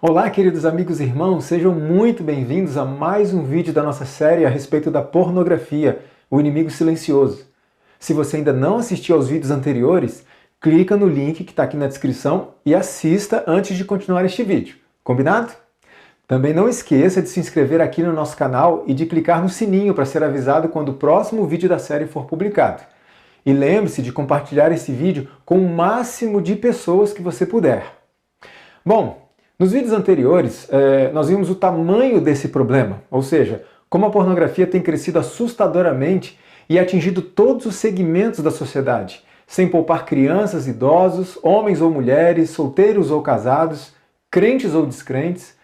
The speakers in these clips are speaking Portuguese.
Olá, queridos amigos e irmãos, sejam muito bem-vindos a mais um vídeo da nossa série a respeito da pornografia, o inimigo silencioso. Se você ainda não assistiu aos vídeos anteriores, clica no link que está aqui na descrição e assista antes de continuar este vídeo, combinado? Também não esqueça de se inscrever aqui no nosso canal e de clicar no sininho para ser avisado quando o próximo vídeo da série for publicado. E lembre-se de compartilhar esse vídeo com o máximo de pessoas que você puder. Bom, nos vídeos anteriores, nós vimos o tamanho desse problema, ou seja, como a pornografia tem crescido assustadoramente e atingido todos os segmentos da sociedade, sem poupar crianças, idosos, homens ou mulheres, solteiros ou casados, crentes ou descrentes.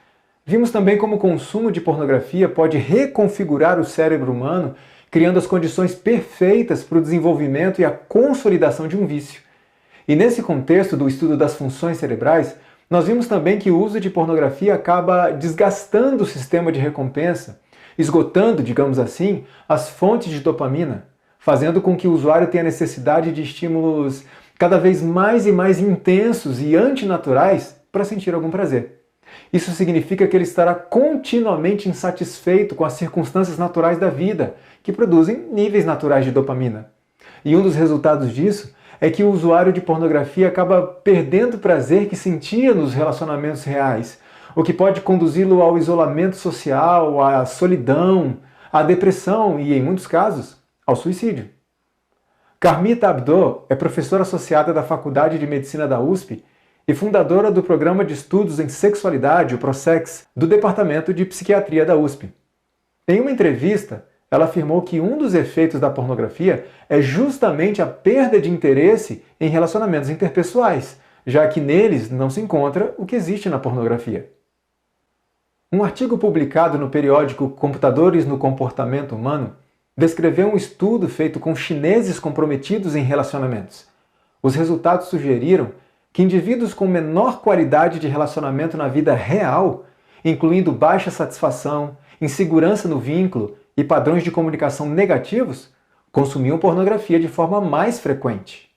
Vimos também como o consumo de pornografia pode reconfigurar o cérebro humano, criando as condições perfeitas para o desenvolvimento e a consolidação de um vício. E nesse contexto do estudo das funções cerebrais, nós vimos também que o uso de pornografia acaba desgastando o sistema de recompensa, esgotando, digamos assim, as fontes de dopamina, fazendo com que o usuário tenha necessidade de estímulos cada vez mais e mais intensos e antinaturais para sentir algum prazer. Isso significa que ele estará continuamente insatisfeito com as circunstâncias naturais da vida, que produzem níveis naturais de dopamina. E um dos resultados disso é que o usuário de pornografia acaba perdendo o prazer que sentia nos relacionamentos reais, o que pode conduzi-lo ao isolamento social, à solidão, à depressão e, em muitos casos, ao suicídio. Carmita Abdo é professora associada da Faculdade de Medicina da USP e fundadora do Programa de Estudos em Sexualidade, o ProSex, do Departamento de Psiquiatria da USP. Em uma entrevista, ela afirmou que um dos efeitos da pornografia é justamente a perda de interesse em relacionamentos interpessoais, já que neles não se encontra o que existe na pornografia. Um artigo publicado no periódico Computadores no Comportamento Humano descreveu um estudo feito com chineses comprometidos em relacionamentos. Os resultados sugeriram que indivíduos com menor qualidade de relacionamento na vida real, incluindo baixa satisfação, insegurança no vínculo e padrões de comunicação negativos, consumiam pornografia de forma mais frequente.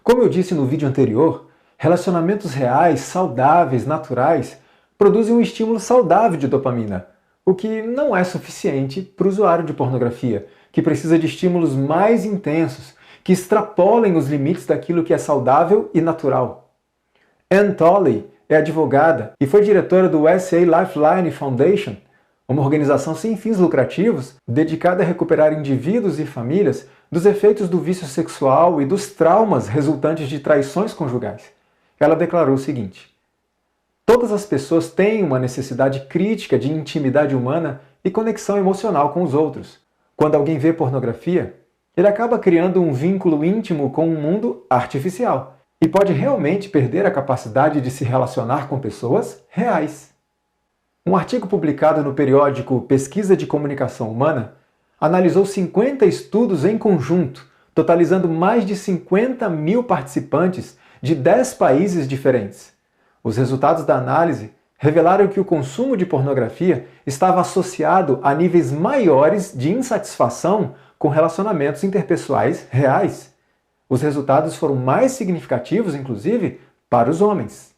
Como eu disse no vídeo anterior, relacionamentos reais, saudáveis, naturais, produzem um estímulo saudável de dopamina, o que não é suficiente para o usuário de pornografia, que precisa de estímulos mais intensos, que extrapolem os limites daquilo que é saudável e natural. Anne Tolley é advogada e foi diretora do SA Lifeline Foundation, uma organização sem fins lucrativos dedicada a recuperar indivíduos e famílias dos efeitos do vício sexual e dos traumas resultantes de traições conjugais. Ela declarou o seguinte: todas as pessoas têm uma necessidade crítica de intimidade humana e conexão emocional com os outros. Quando alguém vê pornografia, ele acaba criando um vínculo íntimo com um mundo artificial e pode realmente perder a capacidade de se relacionar com pessoas reais. Um artigo publicado no periódico Pesquisa de Comunicação Humana analisou 50 estudos em conjunto, totalizando mais de 50 mil participantes de 10 países diferentes. Os resultados da análise revelaram que o consumo de pornografia estava associado a níveis maiores de insatisfação com relacionamentos interpessoais reais. Os resultados foram mais significativos, inclusive, para os homens.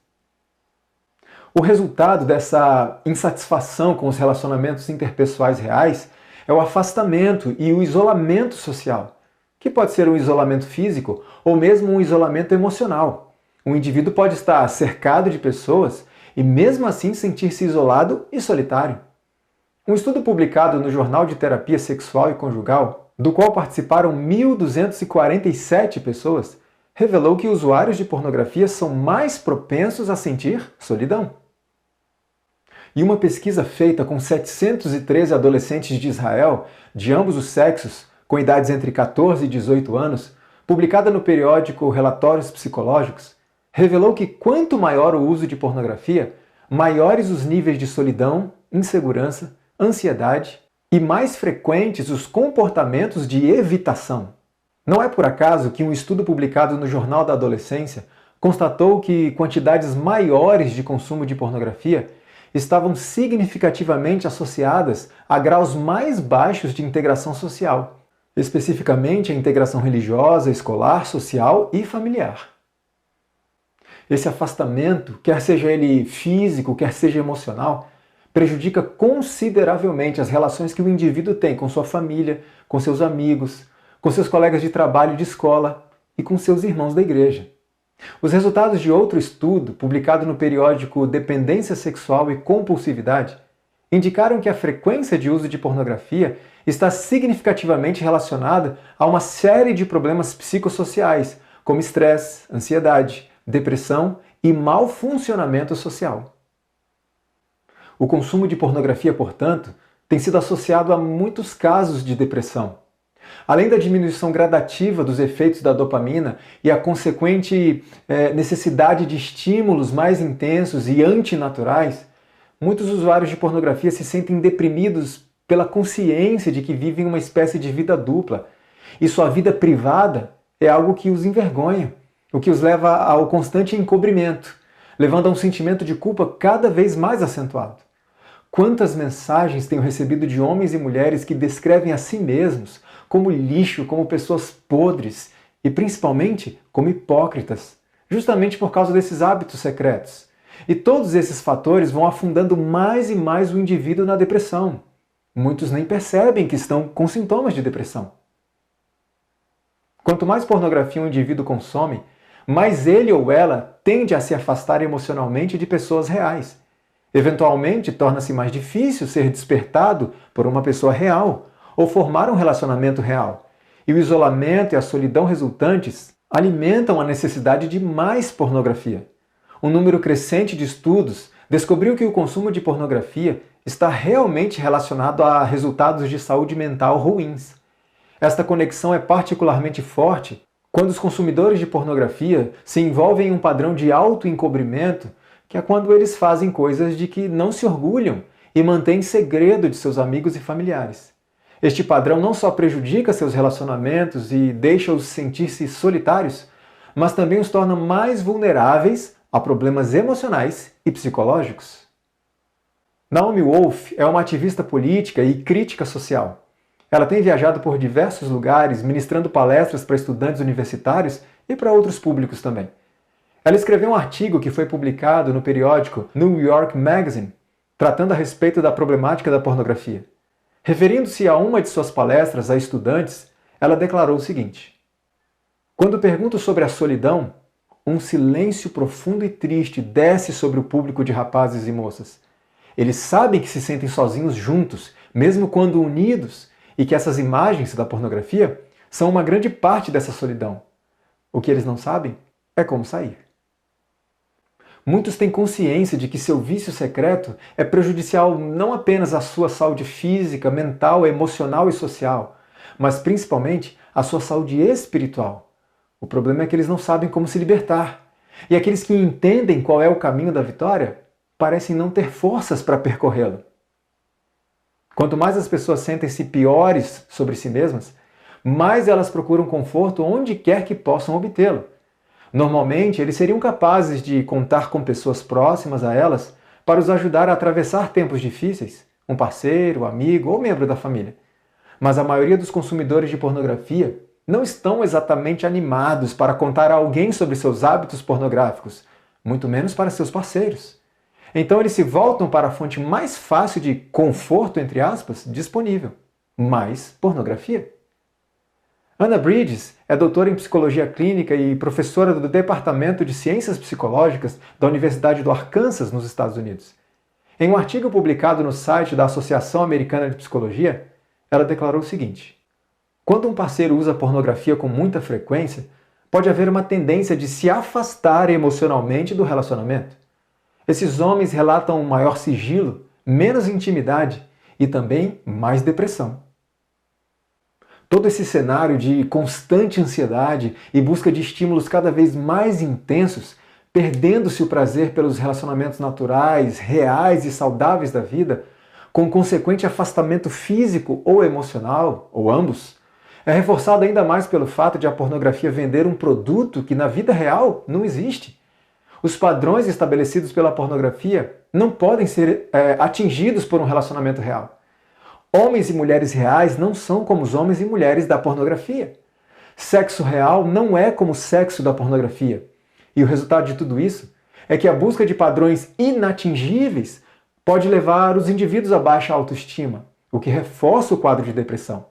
O resultado dessa insatisfação com os relacionamentos interpessoais reais é o afastamento e o isolamento social, que pode ser um isolamento físico ou mesmo um isolamento emocional. Um indivíduo pode estar cercado de pessoas e mesmo assim sentir-se isolado e solitário. Um estudo publicado no Jornal de Terapia Sexual e Conjugal, do qual participaram 1.247 pessoas, revelou que usuários de pornografia são mais propensos a sentir solidão. E uma pesquisa feita com 713 adolescentes de Israel, de ambos os sexos, com idades entre 14 e 18 anos, publicada no periódico Relatórios Psicológicos, revelou que quanto maior o uso de pornografia, maiores os níveis de solidão, insegurança, ansiedade e mais frequentes os comportamentos de evitação. Não é por acaso que um estudo publicado no Jornal da Adolescência constatou que quantidades maiores de consumo de pornografia estavam significativamente associadas a graus mais baixos de integração social, especificamente a integração religiosa, escolar, social e familiar. Esse afastamento, quer seja ele físico, quer seja emocional, prejudica consideravelmente as relações que o indivíduo tem com sua família, com seus amigos, com seus colegas de trabalho e de escola e com seus irmãos da igreja. Os resultados de outro estudo, publicado no periódico Dependência Sexual e Compulsividade, indicaram que a frequência de uso de pornografia está significativamente relacionada a uma série de problemas psicossociais, como estresse, ansiedade, depressão e mau funcionamento social. O consumo de pornografia, portanto, tem sido associado a muitos casos de depressão. Além da diminuição gradativa dos efeitos da dopamina e a consequente necessidade de estímulos mais intensos e antinaturais, muitos usuários de pornografia se sentem deprimidos pela consciência de que vivem uma espécie de vida dupla, e sua vida privada é algo que os envergonha, o que os leva ao constante encobrimento, levando a um sentimento de culpa cada vez mais acentuado. Quantas mensagens tenho recebido de homens e mulheres que descrevem a si mesmos como lixo, como pessoas podres e principalmente como hipócritas, justamente por causa desses hábitos secretos. E todos esses fatores vão afundando mais e mais o indivíduo na depressão. Muitos nem percebem que estão com sintomas de depressão. Quanto mais pornografia um indivíduo consome, mais ele ou ela tende a se afastar emocionalmente de pessoas reais. Eventualmente, torna-se mais difícil ser despertado por uma pessoa real ou formar um relacionamento real. E o isolamento e a solidão resultantes alimentam a necessidade de mais pornografia. Um número crescente de estudos descobriu que o consumo de pornografia está realmente relacionado a resultados de saúde mental ruins. Esta conexão é particularmente forte quando os consumidores de pornografia se envolvem em um padrão de autoencobrimento, que é quando eles fazem coisas de que não se orgulham e mantêm segredo de seus amigos e familiares. Este padrão não só prejudica seus relacionamentos e deixa-os sentir-se solitários, mas também os torna mais vulneráveis a problemas emocionais e psicológicos. Naomi Wolf é uma ativista política e crítica social. Ela tem viajado por diversos lugares, ministrando palestras para estudantes universitários e para outros públicos também. Ela escreveu um artigo que foi publicado no periódico New York Magazine, tratando a respeito da problemática da pornografia. Referindo-se a uma de suas palestras a estudantes, ela declarou o seguinte: "Quando pergunto sobre a solidão, um silêncio profundo e triste desce sobre o público de rapazes e moças. Eles sabem que se sentem sozinhos juntos, mesmo quando unidos, e que essas imagens da pornografia são uma grande parte dessa solidão. O que eles não sabem é como sair." Muitos têm consciência de que seu vício secreto é prejudicial não apenas à sua saúde física, mental, emocional e social, mas principalmente à sua saúde espiritual. O problema é que eles não sabem como se libertar. E aqueles que entendem qual é o caminho da vitória parecem não ter forças para percorrê-lo. Quanto mais as pessoas sentem-se piores sobre si mesmas, mais elas procuram conforto onde quer que possam obtê-lo. Normalmente, eles seriam capazes de contar com pessoas próximas a elas para os ajudar a atravessar tempos difíceis, um parceiro, amigo ou membro da família. Mas a maioria dos consumidores de pornografia não estão exatamente animados para contar a alguém sobre seus hábitos pornográficos, muito menos para seus parceiros. Então eles se voltam para a fonte mais fácil de conforto, entre aspas, disponível: mais pornografia. Anna Bridges é doutora em psicologia clínica e professora do Departamento de Ciências Psicológicas da Universidade do Arkansas, nos Estados Unidos. Em um artigo publicado no site da Associação Americana de Psicologia, ela declarou o seguinte: "Quando um parceiro usa pornografia com muita frequência, pode haver uma tendência de se afastar emocionalmente do relacionamento. Esses homens relatam um maior sigilo, menos intimidade e também mais depressão." Todo esse cenário de constante ansiedade e busca de estímulos cada vez mais intensos, perdendo-se o prazer pelos relacionamentos naturais, reais e saudáveis da vida, com consequente afastamento físico ou emocional, ou ambos, é reforçado ainda mais pelo fato de a pornografia vender um produto que na vida real não existe. Os padrões estabelecidos pela pornografia não podem ser atingidos por um relacionamento real. Homens e mulheres reais não são como os homens e mulheres da pornografia. Sexo real não é como o sexo da pornografia. E o resultado de tudo isso é que a busca de padrões inatingíveis pode levar os indivíduos a baixa autoestima, o que reforça o quadro de depressão.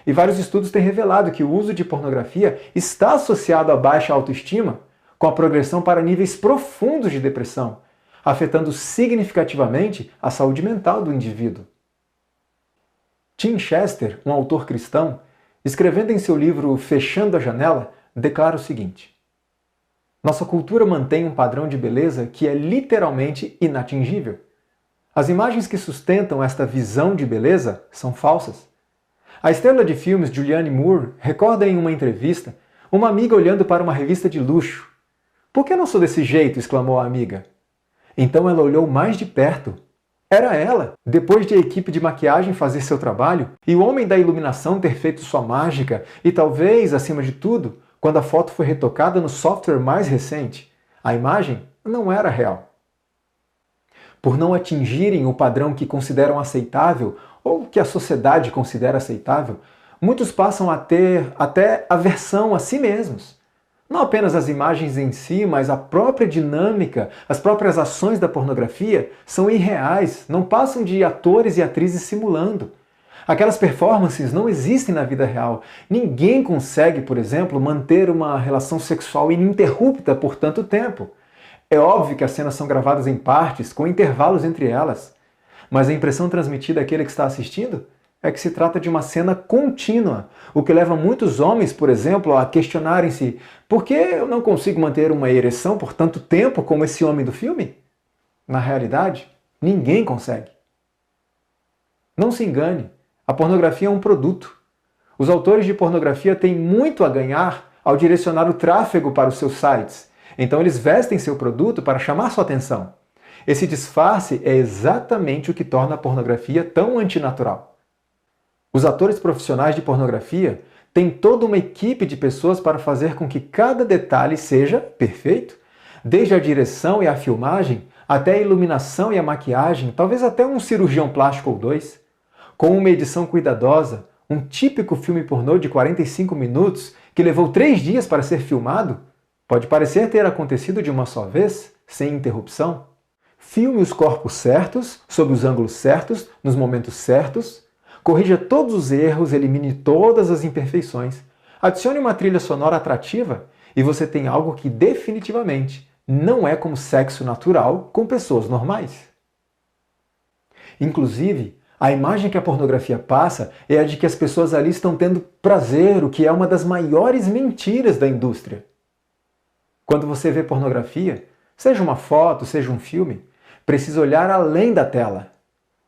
E vários estudos têm revelado que o uso de pornografia está associado à baixa autoestima, com a progressão para níveis profundos de depressão, afetando significativamente a saúde mental do indivíduo. Tim Chester, um autor cristão, escrevendo em seu livro Fechando a Janela, declara o seguinte: nossa cultura mantém um padrão de beleza que é literalmente inatingível. As imagens que sustentam esta visão de beleza são falsas. A estrela de filmes Julianne Moore recorda em uma entrevista uma amiga olhando para uma revista de luxo. "Por que não sou desse jeito?", exclamou a amiga. Então ela olhou mais de perto. Era ela, depois de a equipe de maquiagem fazer seu trabalho e o homem da iluminação ter feito sua mágica e talvez, acima de tudo, quando a foto foi retocada no software mais recente, a imagem não era real. Por não atingirem o padrão que consideram aceitável ou que a sociedade considera aceitável, muitos passam a ter até aversão a si mesmos. Não apenas as imagens em si, mas a própria dinâmica, as próprias ações da pornografia são irreais, não passam de atores e atrizes simulando. Aquelas performances não existem na vida real. Ninguém consegue, por exemplo, manter uma relação sexual ininterrupta por tanto tempo. É óbvio que as cenas são gravadas em partes, com intervalos entre elas. Mas a impressão transmitida àquele que está assistindo é que se trata de uma cena contínua, o que leva muitos homens, por exemplo, a questionarem-se: por que eu não consigo manter uma ereção por tanto tempo como esse homem do filme? Na realidade, ninguém consegue. Não se engane, a pornografia é um produto. Os autores de pornografia têm muito a ganhar ao direcionar o tráfego para os seus sites, então eles vestem seu produto para chamar sua atenção. Esse disfarce é exatamente o que torna a pornografia tão antinatural. Os atores profissionais de pornografia têm toda uma equipe de pessoas para fazer com que cada detalhe seja perfeito, desde a direção e a filmagem, até a iluminação e a maquiagem, talvez até um cirurgião plástico ou dois. Com uma edição cuidadosa, um típico filme pornô de 45 minutos que levou 3 dias para ser filmado, pode parecer ter acontecido de uma só vez, sem interrupção. Filme os corpos certos, sob os ângulos certos, nos momentos certos, corrija todos os erros, elimine todas as imperfeições, adicione uma trilha sonora atrativa e você tem algo que definitivamente não é como sexo natural com pessoas normais. Inclusive, a imagem que a pornografia passa é a de que as pessoas ali estão tendo prazer, o que é uma das maiores mentiras da indústria. Quando você vê pornografia, seja uma foto, seja um filme, precisa olhar além da tela.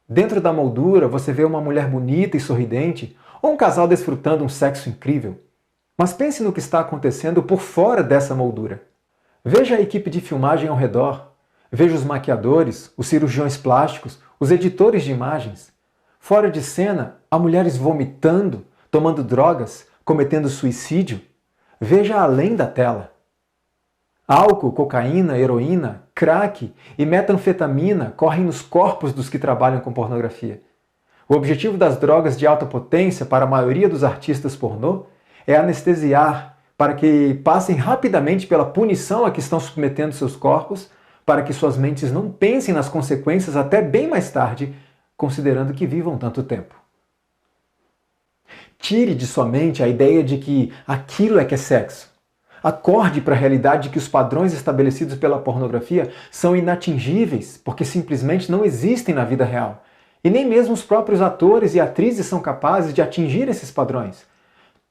Dentro da moldura, você vê uma mulher bonita e sorridente, ou um casal desfrutando um sexo incrível. Mas pense no que está acontecendo por fora dessa moldura. Veja a equipe de filmagem ao redor. Veja os maquiadores, os cirurgiões plásticos, os editores de imagens. Fora de cena, há mulheres vomitando, tomando drogas, cometendo suicídio. Veja além da tela. Álcool, cocaína, heroína, crack e metanfetamina correm nos corpos dos que trabalham com pornografia. O objetivo das drogas de alta potência para a maioria dos artistas pornô é anestesiar, para que passem rapidamente pela punição a que estão submetendo seus corpos, para que suas mentes não pensem nas consequências até bem mais tarde, considerando que vivam tanto tempo. Tire de sua mente a ideia de que aquilo é que é sexo. Acorde para a realidade de que os padrões estabelecidos pela pornografia são inatingíveis, porque simplesmente não existem na vida real. E nem mesmo os próprios atores e atrizes são capazes de atingir esses padrões.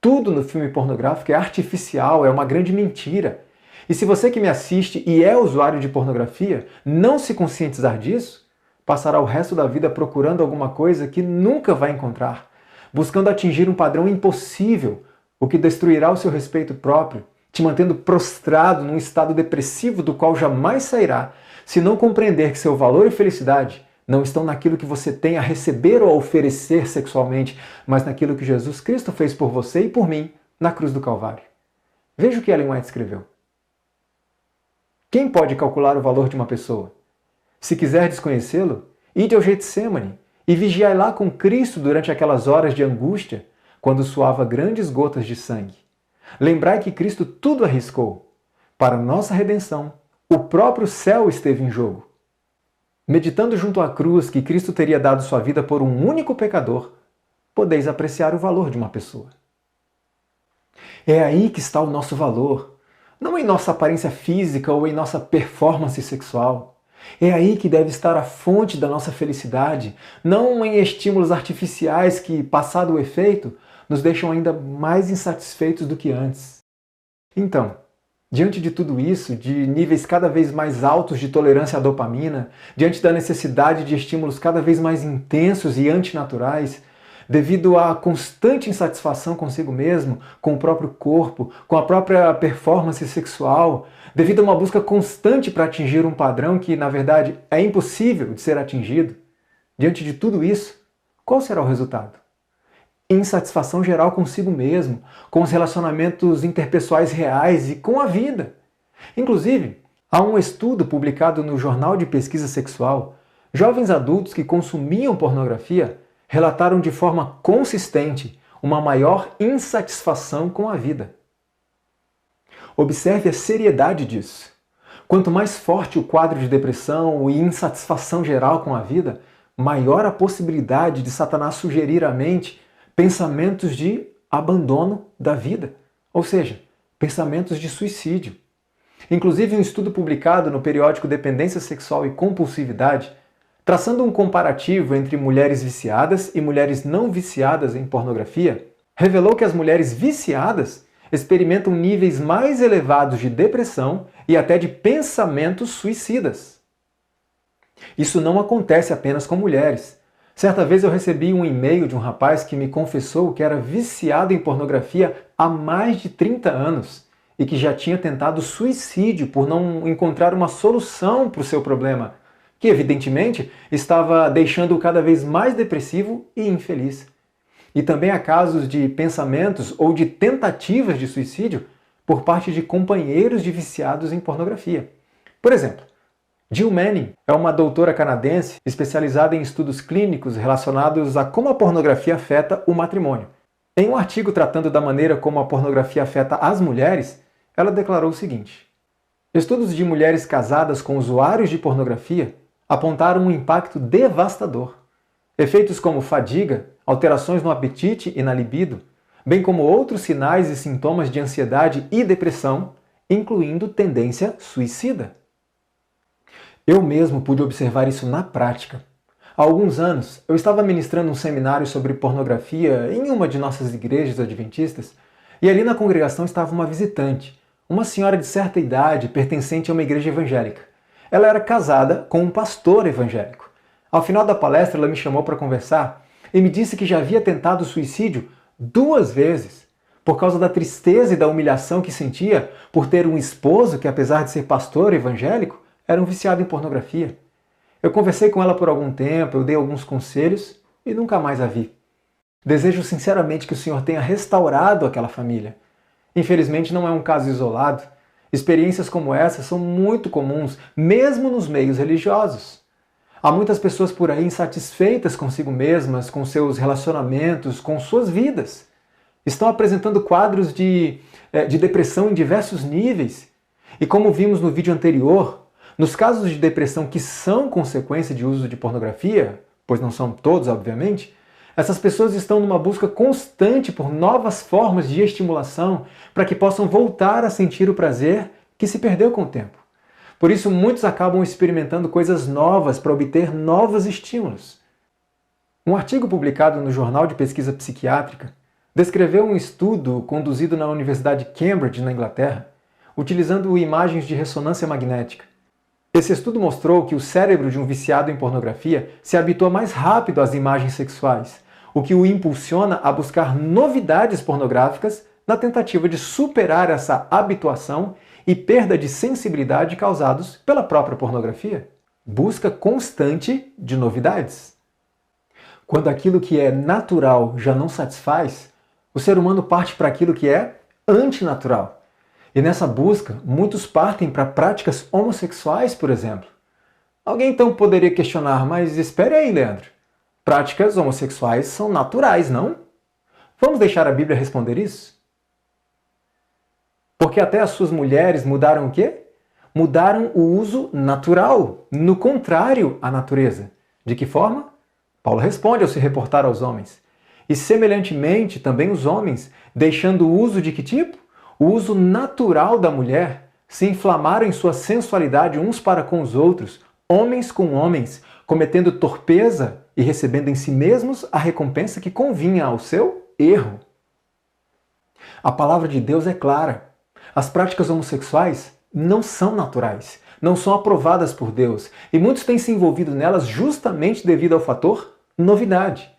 Tudo no filme pornográfico é artificial, é uma grande mentira. E se você que me assiste e é usuário de pornografia não se conscientizar disso, passará o resto da vida procurando alguma coisa que nunca vai encontrar, buscando atingir um padrão impossível, o que destruirá o seu respeito próprio, te mantendo prostrado num estado depressivo do qual jamais sairá, se não compreender que seu valor e felicidade não estão naquilo que você tem a receber ou a oferecer sexualmente, mas naquilo que Jesus Cristo fez por você e por mim na cruz do Calvário. Veja o que Ellen White escreveu. Quem pode calcular o valor de uma pessoa? Se quiser desconhecê-lo, ide ao Getsemane e vigiai lá com Cristo durante aquelas horas de angústia, quando suava grandes gotas de sangue. Lembrai que Cristo tudo arriscou. para nossa redenção, o próprio céu esteve em jogo. Meditando junto à cruz que Cristo teria dado sua vida por um único pecador, podeis apreciar o valor de uma pessoa. É aí que está o nosso valor, não em nossa aparência física ou em nossa performance sexual. É aí que deve estar a fonte da nossa felicidade, não em estímulos artificiais que, passado o efeito, nos deixam ainda mais insatisfeitos do que antes. Então, diante de tudo isso, de níveis cada vez mais altos de tolerância à dopamina, diante da necessidade de estímulos cada vez mais intensos e antinaturais, devido à constante insatisfação consigo mesmo, com o próprio corpo, com a própria performance sexual, devido a uma busca constante para atingir um padrão que, na verdade, é impossível de ser atingido, diante de tudo isso, qual será o resultado? Insatisfação geral consigo mesmo, com os relacionamentos interpessoais reais e com a vida. Inclusive, há um estudo publicado no Jornal de Pesquisa Sexual, jovens adultos que consumiam pornografia relataram de forma consistente uma maior insatisfação com a vida. Observe a seriedade disso. Quanto mais forte o quadro de depressão e insatisfação geral com a vida, maior a possibilidade de Satanás sugerir à mente pensamentos de abandono da vida, ou seja, pensamentos de suicídio. Inclusive, um estudo publicado no periódico Dependência Sexual e Compulsividade, traçando um comparativo entre mulheres viciadas e mulheres não viciadas em pornografia, revelou que as mulheres viciadas experimentam níveis mais elevados de depressão e até de pensamentos suicidas. Isso não acontece apenas com mulheres. Certa vez eu recebi um e-mail de um rapaz que me confessou que era viciado em pornografia há mais de 30 anos e que já tinha tentado suicídio por não encontrar uma solução para o seu problema, que evidentemente estava deixando-o cada vez mais depressivo e infeliz. E também há casos de pensamentos ou de tentativas de suicídio por parte de companheiros de viciados em pornografia. Por exemplo, Jill Manning é uma doutora canadense especializada em estudos clínicos relacionados a como a pornografia afeta o matrimônio. Em um artigo tratando da maneira como a pornografia afeta as mulheres, ela declarou o seguinte: estudos de mulheres casadas com usuários de pornografia apontaram um impacto devastador. Efeitos como fadiga, alterações no apetite e na libido, bem como outros sinais e sintomas de ansiedade e depressão, incluindo tendência suicida. Eu mesmo pude observar isso na prática. Há alguns anos, eu estava ministrando um seminário sobre pornografia em uma de nossas igrejas adventistas, e ali na congregação estava uma visitante, uma senhora de certa idade pertencente a uma igreja evangélica. Ela era casada com um pastor evangélico. Ao final da palestra, ela me chamou para conversar e me disse que já havia tentado suicídio 2 vezes, por causa da tristeza e da humilhação que sentia por ter um esposo que, apesar de ser pastor evangélico, era um viciado em pornografia. Eu conversei com ela por algum tempo, eu dei alguns conselhos e nunca mais a vi. Desejo sinceramente que o Senhor tenha restaurado aquela família. Infelizmente não é um caso isolado. Experiências como essa são muito comuns, mesmo nos meios religiosos. Há muitas pessoas por aí insatisfeitas consigo mesmas, com seus relacionamentos, com suas vidas. Estão apresentando quadros de depressão em diversos níveis. E como vimos no vídeo anterior, nos casos de depressão que são consequência de uso de pornografia, pois não são todos, obviamente, essas pessoas estão numa busca constante por novas formas de estimulação para que possam voltar a sentir o prazer que se perdeu com o tempo. Por isso, muitos acabam experimentando coisas novas para obter novos estímulos. Um artigo publicado no Jornal de Pesquisa Psiquiátrica descreveu um estudo conduzido na Universidade de Cambridge, na Inglaterra, utilizando imagens de ressonância magnética. Esse estudo mostrou que o cérebro de um viciado em pornografia se habitua mais rápido às imagens sexuais, o que o impulsiona a buscar novidades pornográficas na tentativa de superar essa habituação e perda de sensibilidade causados pela própria pornografia. Busca constante de novidades. Quando aquilo que é natural já não satisfaz, o ser humano parte para aquilo que é antinatural. E nessa busca, muitos partem para práticas homossexuais, por exemplo. Alguém então poderia questionar, mas espere aí, Leandro. Práticas homossexuais são naturais, não? Vamos deixar a Bíblia responder isso? Porque até as suas mulheres mudaram o quê? Mudaram o uso natural, no contrário à natureza. De que forma? Paulo responde ao se reportar aos homens. E semelhantemente também os homens, deixando o uso de que tipo? O uso natural da mulher, se inflamaram em sua sensualidade uns para com os outros, homens com homens, cometendo torpeza e recebendo em si mesmos a recompensa que convinha ao seu erro. A palavra de Deus é clara. As práticas homossexuais não são naturais, não são aprovadas por Deus, e muitos têm se envolvido nelas justamente devido ao fator novidade.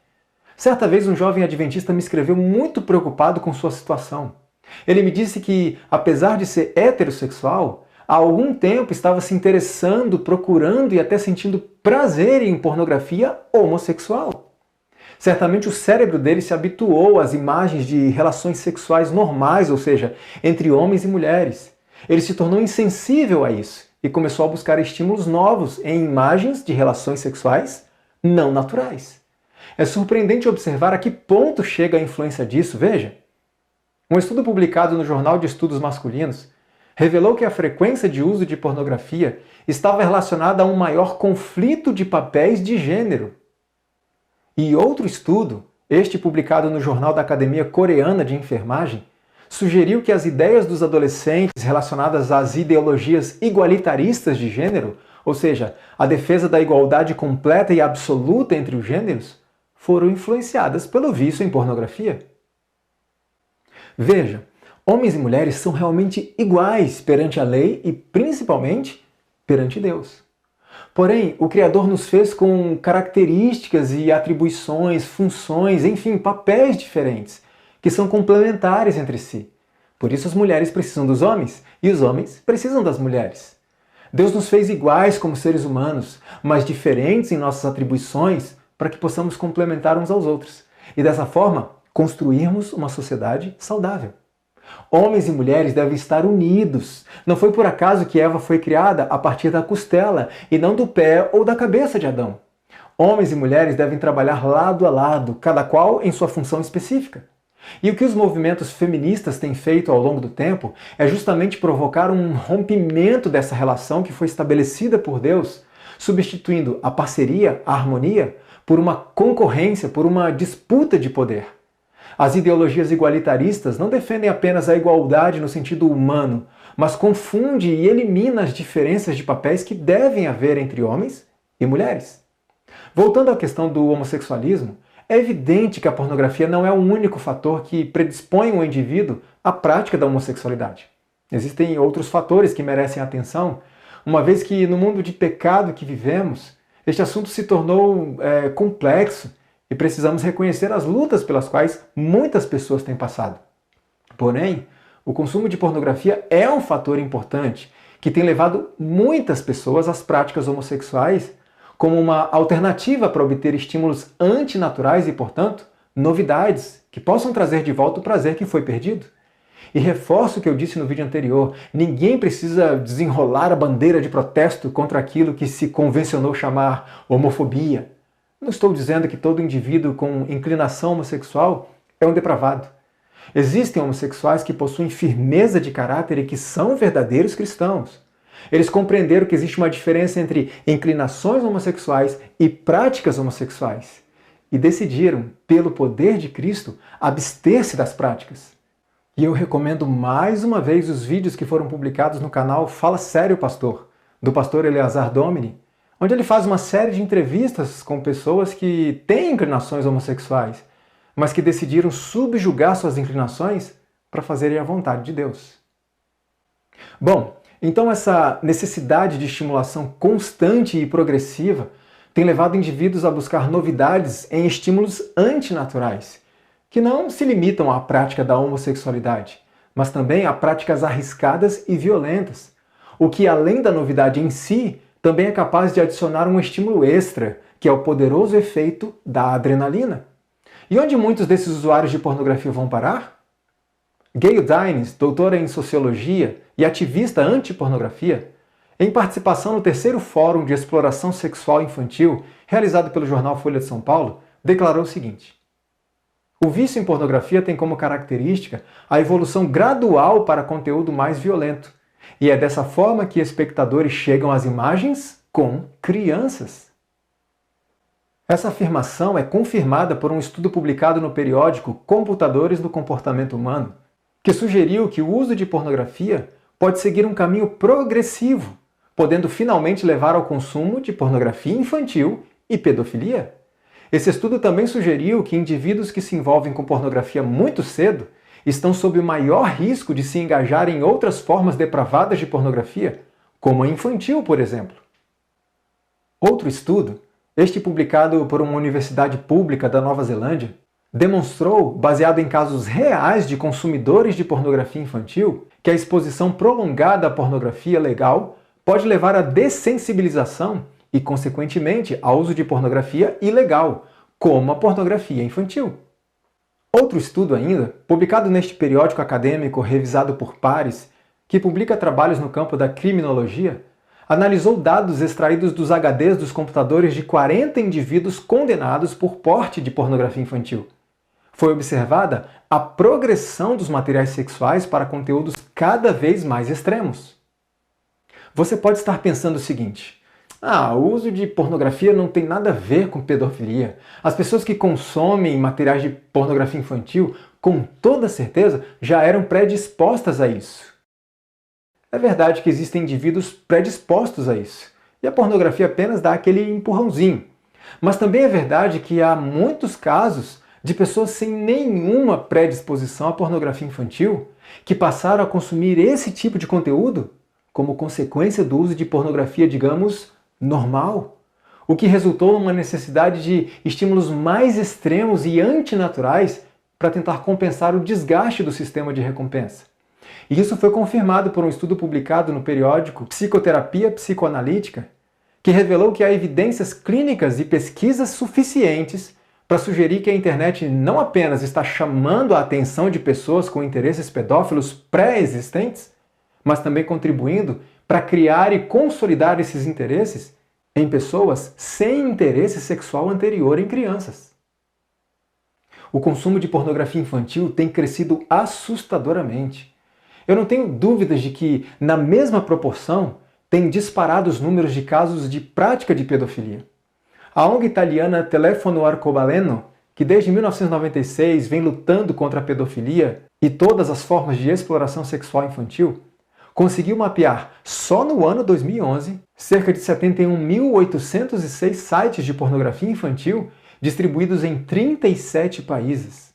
Certa vez um jovem adventista me escreveu muito preocupado com sua situação. Ele me disse que, apesar de ser heterossexual, há algum tempo estava se interessando, procurando e até sentindo prazer em pornografia homossexual. Certamente o cérebro dele se habituou às imagens de relações sexuais normais, ou seja, entre homens e mulheres. Ele se tornou insensível a isso e começou a buscar estímulos novos em imagens de relações sexuais não naturais. É surpreendente observar a que ponto chega a influência disso, veja. Um estudo publicado no Jornal de Estudos Masculinos revelou que a frequência de uso de pornografia estava relacionada a um maior conflito de papéis de gênero. E outro estudo, este publicado no Jornal da Academia Coreana de Enfermagem, sugeriu que as ideias dos adolescentes relacionadas às ideologias igualitaristas de gênero, ou seja, a defesa da igualdade completa e absoluta entre os gêneros, foram influenciadas pelo vício em pornografia. Veja, homens e mulheres são realmente iguais perante a lei e, principalmente, perante Deus. Porém, o Criador nos fez com características e atribuições, funções, enfim, papéis diferentes, que são complementares entre si. Por isso as mulheres precisam dos homens e os homens precisam das mulheres. Deus nos fez iguais como seres humanos, mas diferentes em nossas atribuições para que possamos complementar uns aos outros e, dessa forma, construirmos uma sociedade saudável. Homens e mulheres devem estar unidos. Não foi por acaso que Eva foi criada a partir da costela e não do pé ou da cabeça de Adão. Homens e mulheres devem trabalhar lado a lado, cada qual em sua função específica. E o que os movimentos feministas têm feito ao longo do tempo é justamente provocar um rompimento dessa relação que foi estabelecida por Deus, substituindo a parceria, a harmonia, por uma concorrência, por uma disputa de poder. As ideologias igualitaristas não defendem apenas a igualdade no sentido humano, mas confunde e elimina as diferenças de papéis que devem haver entre homens e mulheres. Voltando à questão do homossexualismo, é evidente que a pornografia não é o único fator que predispõe um indivíduo à prática da homossexualidade. Existem outros fatores que merecem atenção, uma vez que no mundo de pecado que vivemos, este assunto se tornou complexo e precisamos reconhecer as lutas pelas quais muitas pessoas têm passado. Porém, o consumo de pornografia é um fator importante que tem levado muitas pessoas às práticas homossexuais como uma alternativa para obter estímulos antinaturais e, portanto, novidades que possam trazer de volta o prazer que foi perdido. E reforço o que eu disse no vídeo anterior, ninguém precisa desenrolar a bandeira de protesto contra aquilo que se convencionou chamar homofobia. Não estou dizendo que todo indivíduo com inclinação homossexual é um depravado. Existem homossexuais que possuem firmeza de caráter e que são verdadeiros cristãos. Eles compreenderam que existe uma diferença entre inclinações homossexuais e práticas homossexuais e decidiram, pelo poder de Cristo, abster-se das práticas. E eu recomendo mais uma vez os vídeos que foram publicados no canal Fala Sério Pastor, do pastor Eleazar Domini, onde ele faz uma série de entrevistas com pessoas que têm inclinações homossexuais, mas que decidiram subjugar suas inclinações para fazerem a vontade de Deus. Bom, então essa necessidade de estimulação constante e progressiva tem levado indivíduos a buscar novidades em estímulos antinaturais, que não se limitam à prática da homossexualidade, mas também a práticas arriscadas e violentas, o que, além da novidade em si, também é capaz de adicionar um estímulo extra, que é o poderoso efeito da adrenalina. E onde muitos desses usuários de pornografia vão parar? Gayle Dines, doutora em sociologia e ativista anti-pornografia, em participação no terceiro Fórum de Exploração Sexual Infantil, realizado pelo jornal Folha de São Paulo, declarou o seguinte: O vício em pornografia tem como característica a evolução gradual para conteúdo mais violento. E é dessa forma que espectadores chegam às imagens com crianças. Essa afirmação é confirmada por um estudo publicado no periódico Computadores do Comportamento Humano, que sugeriu que o uso de pornografia pode seguir um caminho progressivo, podendo finalmente levar ao consumo de pornografia infantil e pedofilia. Esse estudo também sugeriu que indivíduos que se envolvem com pornografia muito cedo estão sob o maior risco de se engajar em outras formas depravadas de pornografia, como a infantil, por exemplo. Outro estudo, este publicado por uma universidade pública da Nova Zelândia, demonstrou, baseado em casos reais de consumidores de pornografia infantil, que a exposição prolongada à pornografia legal pode levar à dessensibilização e, consequentemente, ao uso de pornografia ilegal, como a pornografia infantil. Outro estudo ainda, publicado neste periódico acadêmico revisado por pares, que publica trabalhos no campo da criminologia, analisou dados extraídos dos HDs dos computadores de 40 indivíduos condenados por porte de pornografia infantil. Foi observada a progressão dos materiais sexuais para conteúdos cada vez mais extremos. Você pode estar pensando o seguinte: o uso de pornografia não tem nada a ver com pedofilia. As pessoas que consomem materiais de pornografia infantil, com toda certeza, já eram predispostas a isso. É verdade que existem indivíduos predispostos a isso, e a pornografia apenas dá aquele empurrãozinho. Mas também é verdade que há muitos casos de pessoas sem nenhuma predisposição à pornografia infantil que passaram a consumir esse tipo de conteúdo como consequência do uso de pornografia, digamos, normal, o que resultou numa necessidade de estímulos mais extremos e antinaturais para tentar compensar o desgaste do sistema de recompensa. E isso foi confirmado por um estudo publicado no periódico Psicoterapia Psicoanalítica, que revelou que há evidências clínicas e pesquisas suficientes para sugerir que a internet não apenas está chamando a atenção de pessoas com interesses pedófilos pré-existentes, mas também contribuindo para criar e consolidar esses interesses em pessoas sem interesse sexual anterior em crianças. O consumo de pornografia infantil tem crescido assustadoramente. Eu não tenho dúvidas de que, na mesma proporção, tem disparado os números de casos de prática de pedofilia. A ONG italiana Telefono Arcobaleno, que desde 1996 vem lutando contra a pedofilia e todas as formas de exploração sexual infantil, conseguiu mapear, só no ano 2011, cerca de 71.806 sites de pornografia infantil distribuídos em 37 países.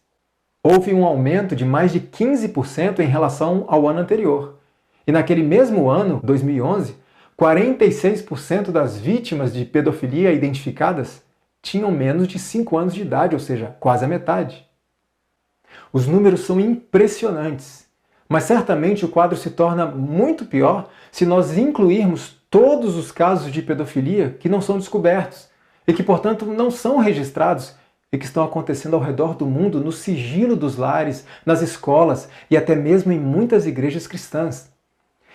Houve um aumento de mais de 15% em relação ao ano anterior. E naquele mesmo ano, 2011, 46% das vítimas de pedofilia identificadas tinham menos de 5 anos de idade, ou seja, quase a metade. Os números são impressionantes, mas certamente o quadro se torna muito pior se nós incluirmos todos os casos de pedofilia que não são descobertos e que, portanto, não são registrados e que estão acontecendo ao redor do mundo no sigilo dos lares, nas escolas e até mesmo em muitas igrejas cristãs.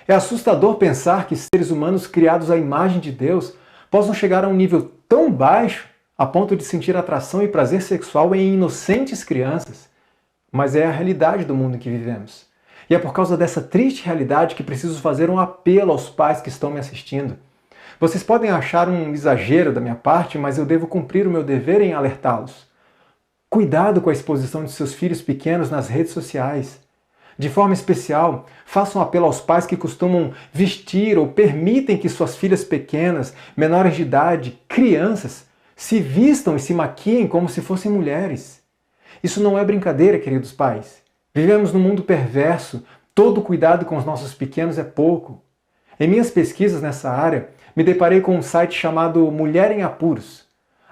É assustador pensar que seres humanos criados à imagem de Deus possam chegar a um nível tão baixo a ponto de sentir atração e prazer sexual em inocentes crianças. Mas é a realidade do mundo em que vivemos. E é por causa dessa triste realidade que preciso fazer um apelo aos pais que estão me assistindo. Vocês podem achar um exagero da minha parte, mas eu devo cumprir o meu dever em alertá-los. Cuidado com a exposição de seus filhos pequenos nas redes sociais. De forma especial, façam um apelo aos pais que costumam vestir ou permitem que suas filhas pequenas, menores de idade, crianças, se vistam e se maquiem como se fossem mulheres. Isso não é brincadeira, queridos pais. Vivemos num mundo perverso, todo cuidado com os nossos pequenos é pouco. Em minhas pesquisas nessa área, me deparei com um site chamado Mulher em Apuros.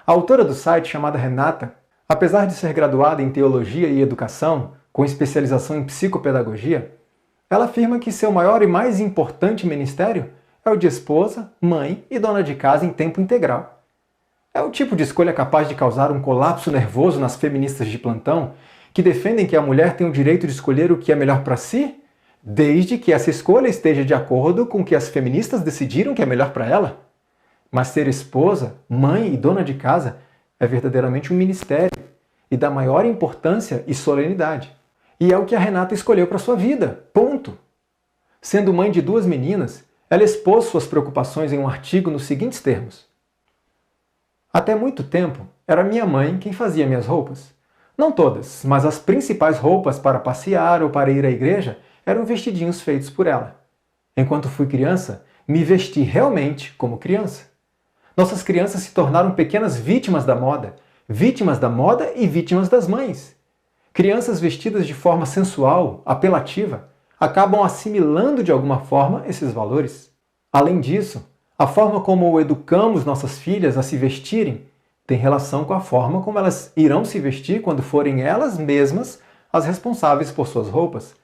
A autora do site, chamada Renata, apesar de ser graduada em Teologia e Educação, com especialização em Psicopedagogia, ela afirma que seu maior e mais importante ministério é o de esposa, mãe e dona de casa em tempo integral. É o tipo de escolha capaz de causar um colapso nervoso nas feministas de plantão, que defendem que a mulher tem o direito de escolher o que é melhor para si, desde que essa escolha esteja de acordo com o que as feministas decidiram que é melhor para ela. Mas ser esposa, mãe e dona de casa é verdadeiramente um ministério. e da maior importância e solenidade. E é o que a Renata escolheu para sua vida. Ponto. Sendo mãe de 2 meninas, ela expôs suas preocupações em um artigo nos seguintes termos: até muito tempo, era minha mãe quem fazia minhas roupas. Não todas, mas as principais roupas para passear ou para ir à igreja eram vestidinhos feitos por ela. Enquanto fui criança, me vesti realmente como criança. Nossas crianças se tornaram pequenas vítimas da moda e vítimas das mães. Crianças vestidas de forma sensual, apelativa, acabam assimilando de alguma forma esses valores. Além disso, a forma como educamos nossas filhas a se vestirem tem relação com a forma como elas irão se vestir quando forem elas mesmas as responsáveis por suas roupas.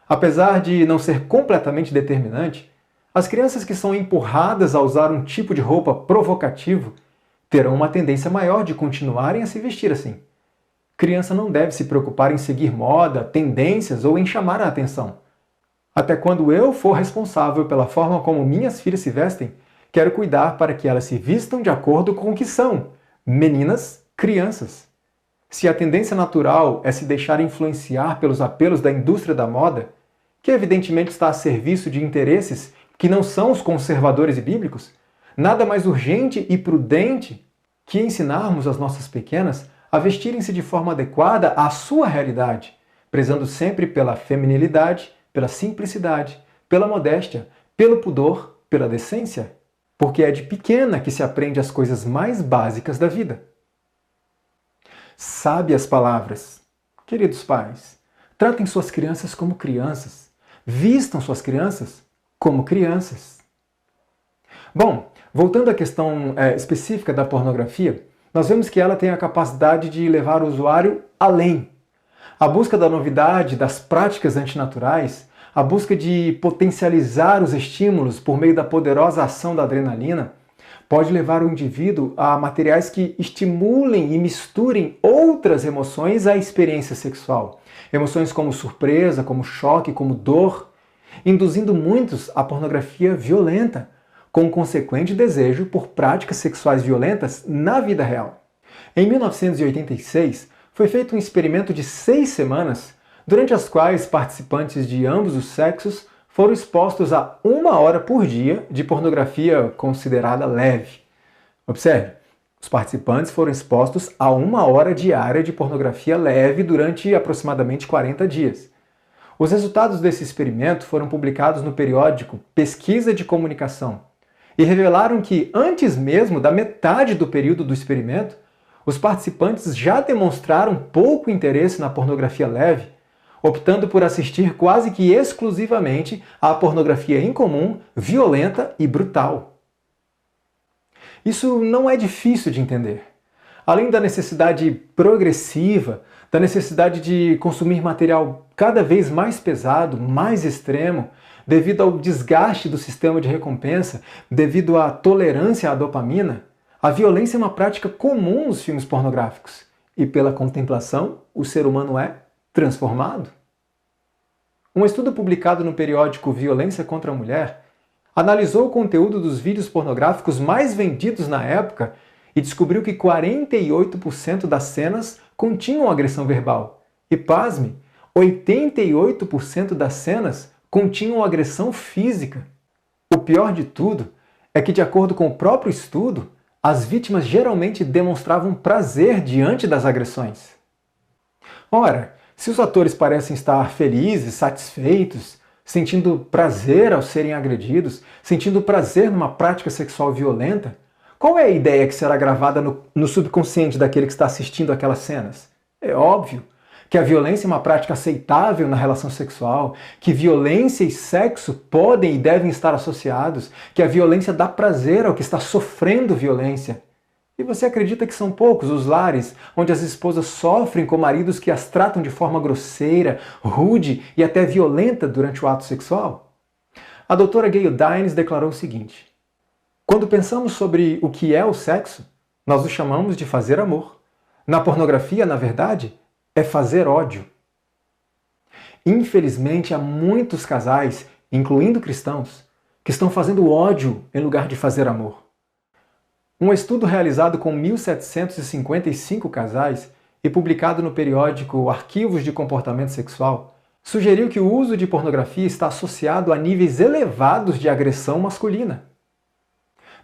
Apesar de não ser completamente determinante, as crianças que são empurradas a usar um tipo de roupa provocativo terão uma tendência maior de continuarem a se vestir assim. Criança não deve se preocupar em seguir moda, tendências ou em chamar a atenção. Até quando eu for responsável pela forma como minhas filhas se vestem, quero cuidar para que elas se vistam de acordo com o que são, meninas, crianças. Se a tendência natural é se deixar influenciar pelos apelos da indústria da moda, que evidentemente está a serviço de interesses que não são os conservadores e bíblicos, nada mais urgente e prudente que ensinarmos as nossas pequenas a vestirem-se de forma adequada à sua realidade, prezando sempre pela feminilidade, pela simplicidade, pela modéstia, pelo pudor, pela decência, porque é de pequena que se aprende as coisas mais básicas da vida. Sábias palavras. Queridos pais, tratem suas crianças como crianças. Vistam suas crianças como crianças. Bom, voltando à questão específica da pornografia, nós vemos que ela tem a capacidade de levar o usuário além. A busca da novidade, das práticas antinaturais, a busca de potencializar os estímulos por meio da poderosa ação da adrenalina, pode levar o indivíduo a materiais que estimulem e misturem outras emoções à experiência sexual. Emoções como surpresa, como choque, como dor, induzindo muitos à pornografia violenta, com um consequente desejo por práticas sexuais violentas na vida real. Em 1986, foi feito um experimento de 6 semanas, durante as quais participantes de ambos os sexos foram expostos a 1 hora por dia de pornografia considerada leve. Observe, os participantes foram expostos a 1 hora diária de pornografia leve durante aproximadamente 40 dias. Os resultados desse experimento foram publicados no periódico Pesquisa de Comunicação e revelaram que, antes mesmo da metade do período do experimento, os participantes já demonstraram pouco interesse na pornografia leve, optando por assistir quase que exclusivamente à pornografia incomum, violenta e brutal. Isso não é difícil de entender. Além da necessidade progressiva, da necessidade de consumir material cada vez mais pesado, mais extremo, devido ao desgaste do sistema de recompensa, devido à tolerância à dopamina, a violência é uma prática comum nos filmes pornográficos. E pela contemplação, o ser humano é transformado. Um estudo publicado no periódico Violência contra a Mulher analisou o conteúdo dos vídeos pornográficos mais vendidos na época e descobriu que 48% das cenas continham agressão verbal. E pasme, 88% das cenas continham agressão física. O pior de tudo é que, de acordo com o próprio estudo, as vítimas geralmente demonstravam prazer diante das agressões. Ora, se os atores parecem estar felizes, satisfeitos, sentindo prazer ao serem agredidos, sentindo prazer numa prática sexual violenta, qual é a ideia que será gravada no subconsciente daquele que está assistindo aquelas cenas? É óbvio que a violência é uma prática aceitável na relação sexual, que violência e sexo podem e devem estar associados, que a violência dá prazer ao que está sofrendo violência. E você acredita que são poucos os lares onde as esposas sofrem com maridos que as tratam de forma grosseira, rude e até violenta durante o ato sexual? A doutora Gayle Dines declarou o seguinte: quando pensamos sobre o que é o sexo, nós o chamamos de fazer amor. Na pornografia, na verdade, é fazer ódio. Infelizmente, há muitos casais, incluindo cristãos, que estão fazendo ódio em lugar de fazer amor. Um estudo realizado com 1.755 casais e publicado no periódico Arquivos de Comportamento Sexual, sugeriu que o uso de pornografia está associado a níveis elevados de agressão masculina.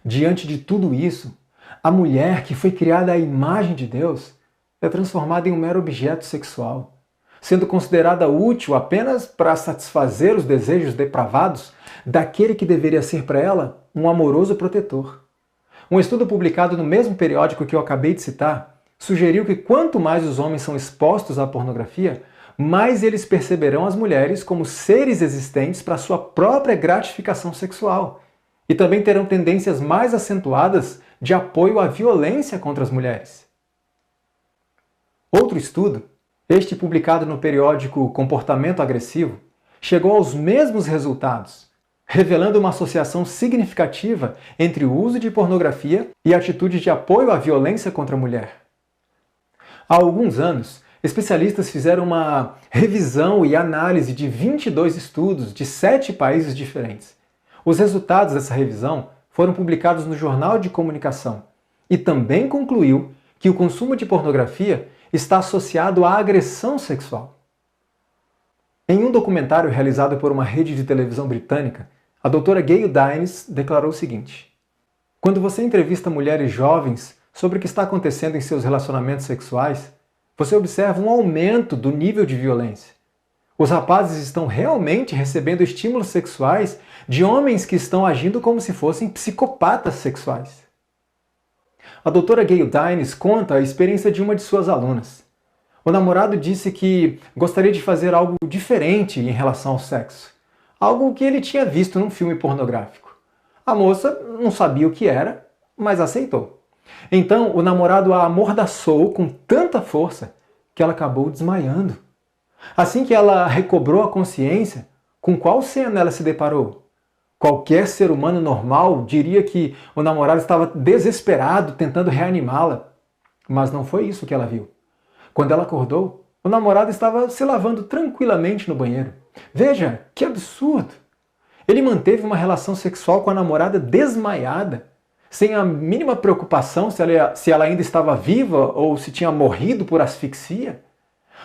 Diante de tudo isso, a mulher que foi criada à imagem de Deus é transformada em um mero objeto sexual, sendo considerada útil apenas para satisfazer os desejos depravados daquele que deveria ser para ela um amoroso protetor. Um estudo publicado no mesmo periódico que eu acabei de citar sugeriu que quanto mais os homens são expostos à pornografia, mais eles perceberão as mulheres como seres existentes para sua própria gratificação sexual e também terão tendências mais acentuadas de apoio à violência contra as mulheres. Outro estudo, este publicado no periódico Comportamento Agressivo, chegou aos mesmos resultados, revelando uma associação significativa entre o uso de pornografia e atitudes de apoio à violência contra a mulher. Há alguns anos, especialistas fizeram uma revisão e análise de 22 estudos de 7 países diferentes. Os resultados dessa revisão foram publicados no Jornal de Comunicação e também concluiu que o consumo de pornografia está associado à agressão sexual. Em um documentário realizado por uma rede de televisão britânica, a doutora Gayle Dines declarou o seguinte: quando você entrevista mulheres jovens sobre o que está acontecendo em seus relacionamentos sexuais, você observa um aumento do nível de violência. Os rapazes estão realmente recebendo estímulos sexuais de homens que estão agindo como se fossem psicopatas sexuais. A doutora Gayle Dines conta a experiência de uma de suas alunas. O namorado disse que gostaria de fazer algo diferente em relação ao sexo, algo que ele tinha visto num filme pornográfico. A moça não sabia o que era, mas aceitou. Então, o namorado a amordaçou com tanta força que ela acabou desmaiando. Assim que ela recobrou a consciência, com qual cena ela se deparou? Qualquer ser humano normal diria que o namorado estava desesperado tentando reanimá-la. Mas não foi isso que ela viu. Quando ela acordou, o namorado estava se lavando tranquilamente no banheiro. Veja, que absurdo! Ele manteve uma relação sexual com a namorada desmaiada, sem a mínima preocupação se ela ainda estava viva ou se tinha morrido por asfixia.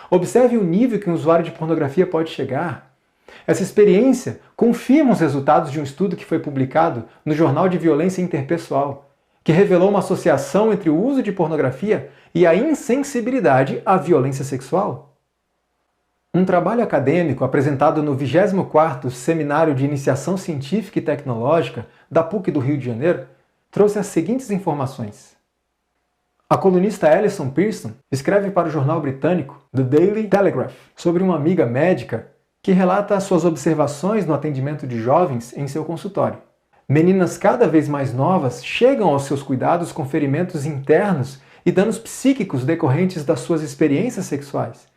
Observe o nível que um usuário de pornografia pode chegar. Essa experiência confirma os resultados de um estudo que foi publicado no Jornal de Violência Interpessoal, que revelou uma associação entre o uso de pornografia e a insensibilidade à violência sexual. Um trabalho acadêmico apresentado no 24º Seminário de Iniciação Científica e Tecnológica da PUC do Rio de Janeiro trouxe as seguintes informações. A colunista Alison Pearson escreve para o jornal britânico The Daily Telegraph sobre uma amiga médica que relata suas observações no atendimento de jovens em seu consultório. Meninas cada vez mais novas chegam aos seus cuidados com ferimentos internos e danos psíquicos decorrentes das suas experiências sexuais.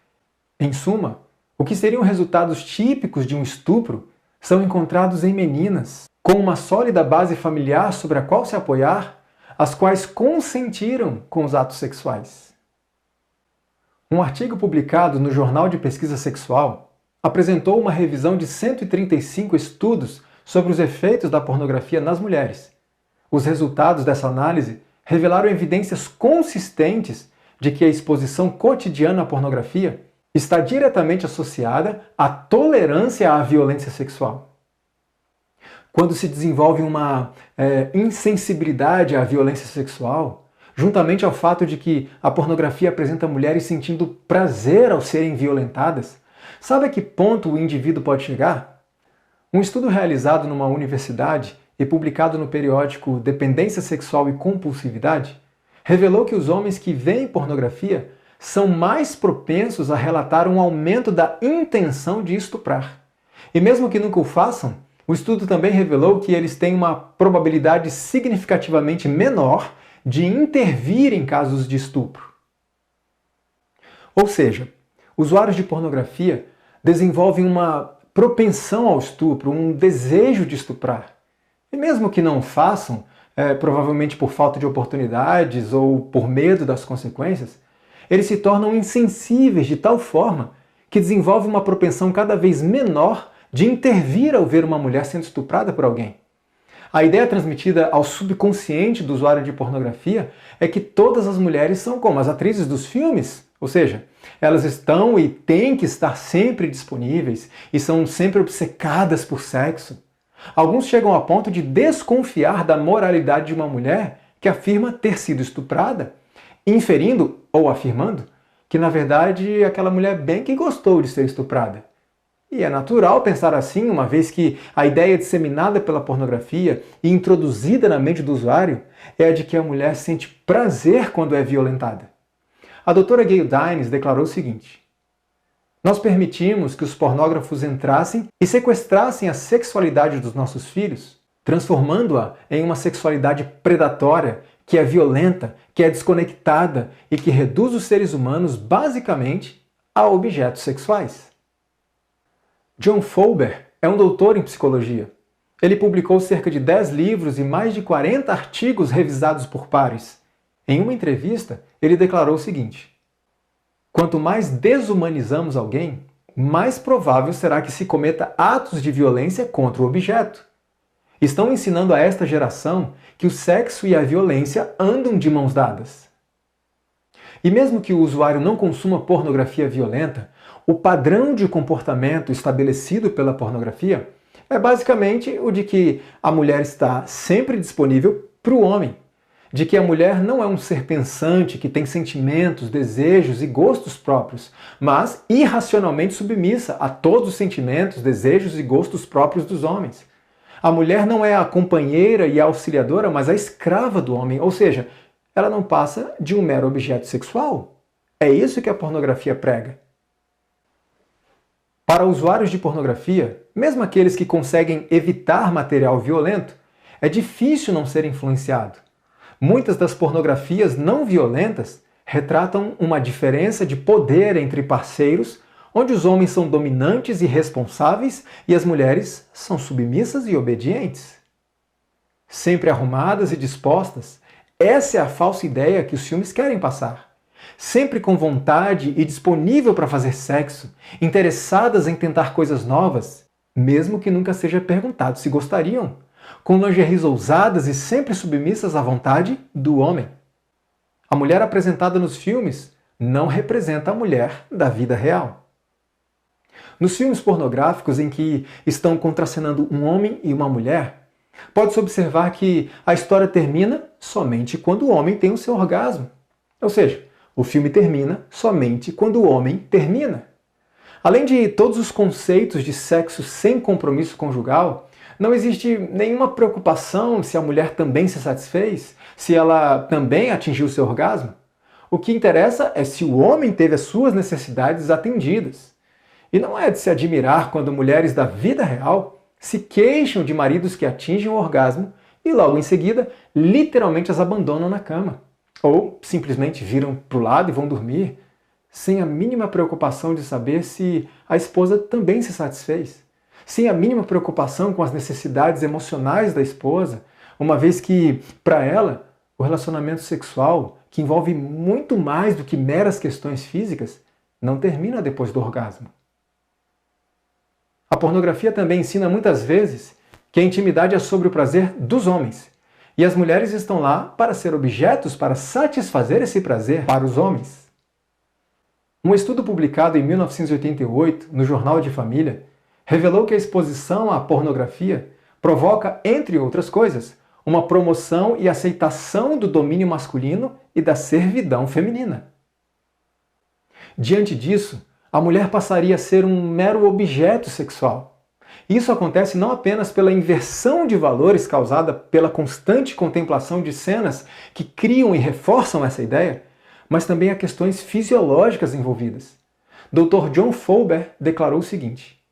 Em suma, o que seriam resultados típicos de um estupro são encontrados em meninas com uma sólida base familiar sobre a qual se apoiar, as quais consentiram com os atos sexuais. Um artigo publicado no Jornal de Pesquisa Sexual apresentou uma revisão de 135 estudos sobre os efeitos da pornografia nas mulheres. Os resultados dessa análise revelaram evidências consistentes de que a exposição cotidiana à pornografia está diretamente associada à tolerância à violência sexual. Quando se desenvolve uma insensibilidade à violência sexual, juntamente ao fato de que a pornografia apresenta mulheres sentindo prazer ao serem violentadas, sabe a que ponto o indivíduo pode chegar? Um estudo realizado numa universidade e publicado no periódico Dependência Sexual e Compulsividade revelou que os homens que veem pornografia são mais propensos a relatar um aumento da intenção de estuprar. E mesmo que nunca o façam, o estudo também revelou que eles têm uma probabilidade significativamente menor de intervir em casos de estupro. Ou seja, usuários de pornografia desenvolvem uma propensão ao estupro, um desejo de estuprar. E mesmo que não façam, provavelmente por falta de oportunidades ou por medo das consequências, eles se tornam insensíveis de tal forma que desenvolvem uma propensão cada vez menor de intervir ao ver uma mulher sendo estuprada por alguém. A ideia transmitida ao subconsciente do usuário de pornografia é que todas as mulheres são como as atrizes dos filmes Ou seja, elas estão e têm que estar sempre disponíveis e são sempre obcecadas por sexo. Alguns chegam a ponto de desconfiar da moralidade de uma mulher que afirma ter sido estuprada, inferindo ou afirmando que, na verdade, aquela mulher bem que gostou de ser estuprada. E é natural pensar assim, uma vez que a ideia disseminada pela pornografia e introduzida na mente do usuário é a de que a mulher sente prazer quando é violentada. A doutora Gayle Dines declarou o seguinte: nós permitimos que os pornógrafos entrassem e sequestrassem a sexualidade dos nossos filhos, transformando-a em uma sexualidade predatória, que é violenta, que é desconectada e que reduz os seres humanos basicamente a objetos sexuais. John Fowler é um doutor em psicologia. Ele publicou cerca de 10 livros e mais de 40 artigos revisados por pares. Em uma entrevista, ele declarou o seguinte: quanto mais desumanizamos alguém, mais provável será que se cometa atos de violência contra o objeto. Estão ensinando a esta geração que o sexo e a violência andam de mãos dadas. E mesmo que o usuário não consuma pornografia violenta, o padrão de comportamento estabelecido pela pornografia é basicamente o de que a mulher está sempre disponível para o homem, de que a mulher não é um ser pensante que tem sentimentos, desejos e gostos próprios, mas irracionalmente submissa a todos os sentimentos, desejos e gostos próprios dos homens. A mulher não é a companheira e a auxiliadora, mas a escrava do homem, ou seja, ela não passa de um mero objeto sexual. É isso que a pornografia prega. Para usuários de pornografia, mesmo aqueles que conseguem evitar material violento, é difícil não ser influenciado. Muitas das pornografias não violentas retratam uma diferença de poder entre parceiros, onde os homens são dominantes e responsáveis e as mulheres são submissas e obedientes. Sempre arrumadas e dispostas, essa é a falsa ideia que os filmes querem passar. Sempre com vontade e disponível para fazer sexo, interessadas em tentar coisas novas, mesmo que nunca seja perguntado se gostariam, com lingeries ousadas e sempre submissas à vontade do homem. A mulher apresentada nos filmes não representa a mulher da vida real. Nos filmes pornográficos em que estão contracenando um homem e uma mulher, pode-se observar que a história termina somente quando o homem tem o seu orgasmo. Ou seja, o filme termina somente quando o homem termina. Além de todos os conceitos de sexo sem compromisso conjugal, não existe nenhuma preocupação se a mulher também se satisfez, se ela também atingiu seu orgasmo. O que interessa é se o homem teve as suas necessidades atendidas. E não é de se admirar quando mulheres da vida real se queixam de maridos que atingem o orgasmo e logo em seguida literalmente as abandonam na cama. Ou simplesmente viram para o lado e vão dormir, sem a mínima preocupação de saber se a esposa também se satisfez, sem a mínima preocupação com as necessidades emocionais da esposa, uma vez que, para ela, o relacionamento sexual, que envolve muito mais do que meras questões físicas, não termina depois do orgasmo. A pornografia também ensina muitas vezes que a intimidade é sobre o prazer dos homens, e as mulheres estão lá para ser objetos para satisfazer esse prazer para os homens. Um estudo publicado em 1988 no Jornal de Família revelou que a exposição à pornografia provoca, entre outras coisas, uma promoção e aceitação do domínio masculino e da servidão feminina. Diante disso, a mulher passaria a ser um mero objeto sexual. Isso acontece não apenas pela inversão de valores causada pela constante contemplação de cenas que criam e reforçam essa ideia, mas também há questões fisiológicas envolvidas. Dr. John Fowler declarou o seguinte: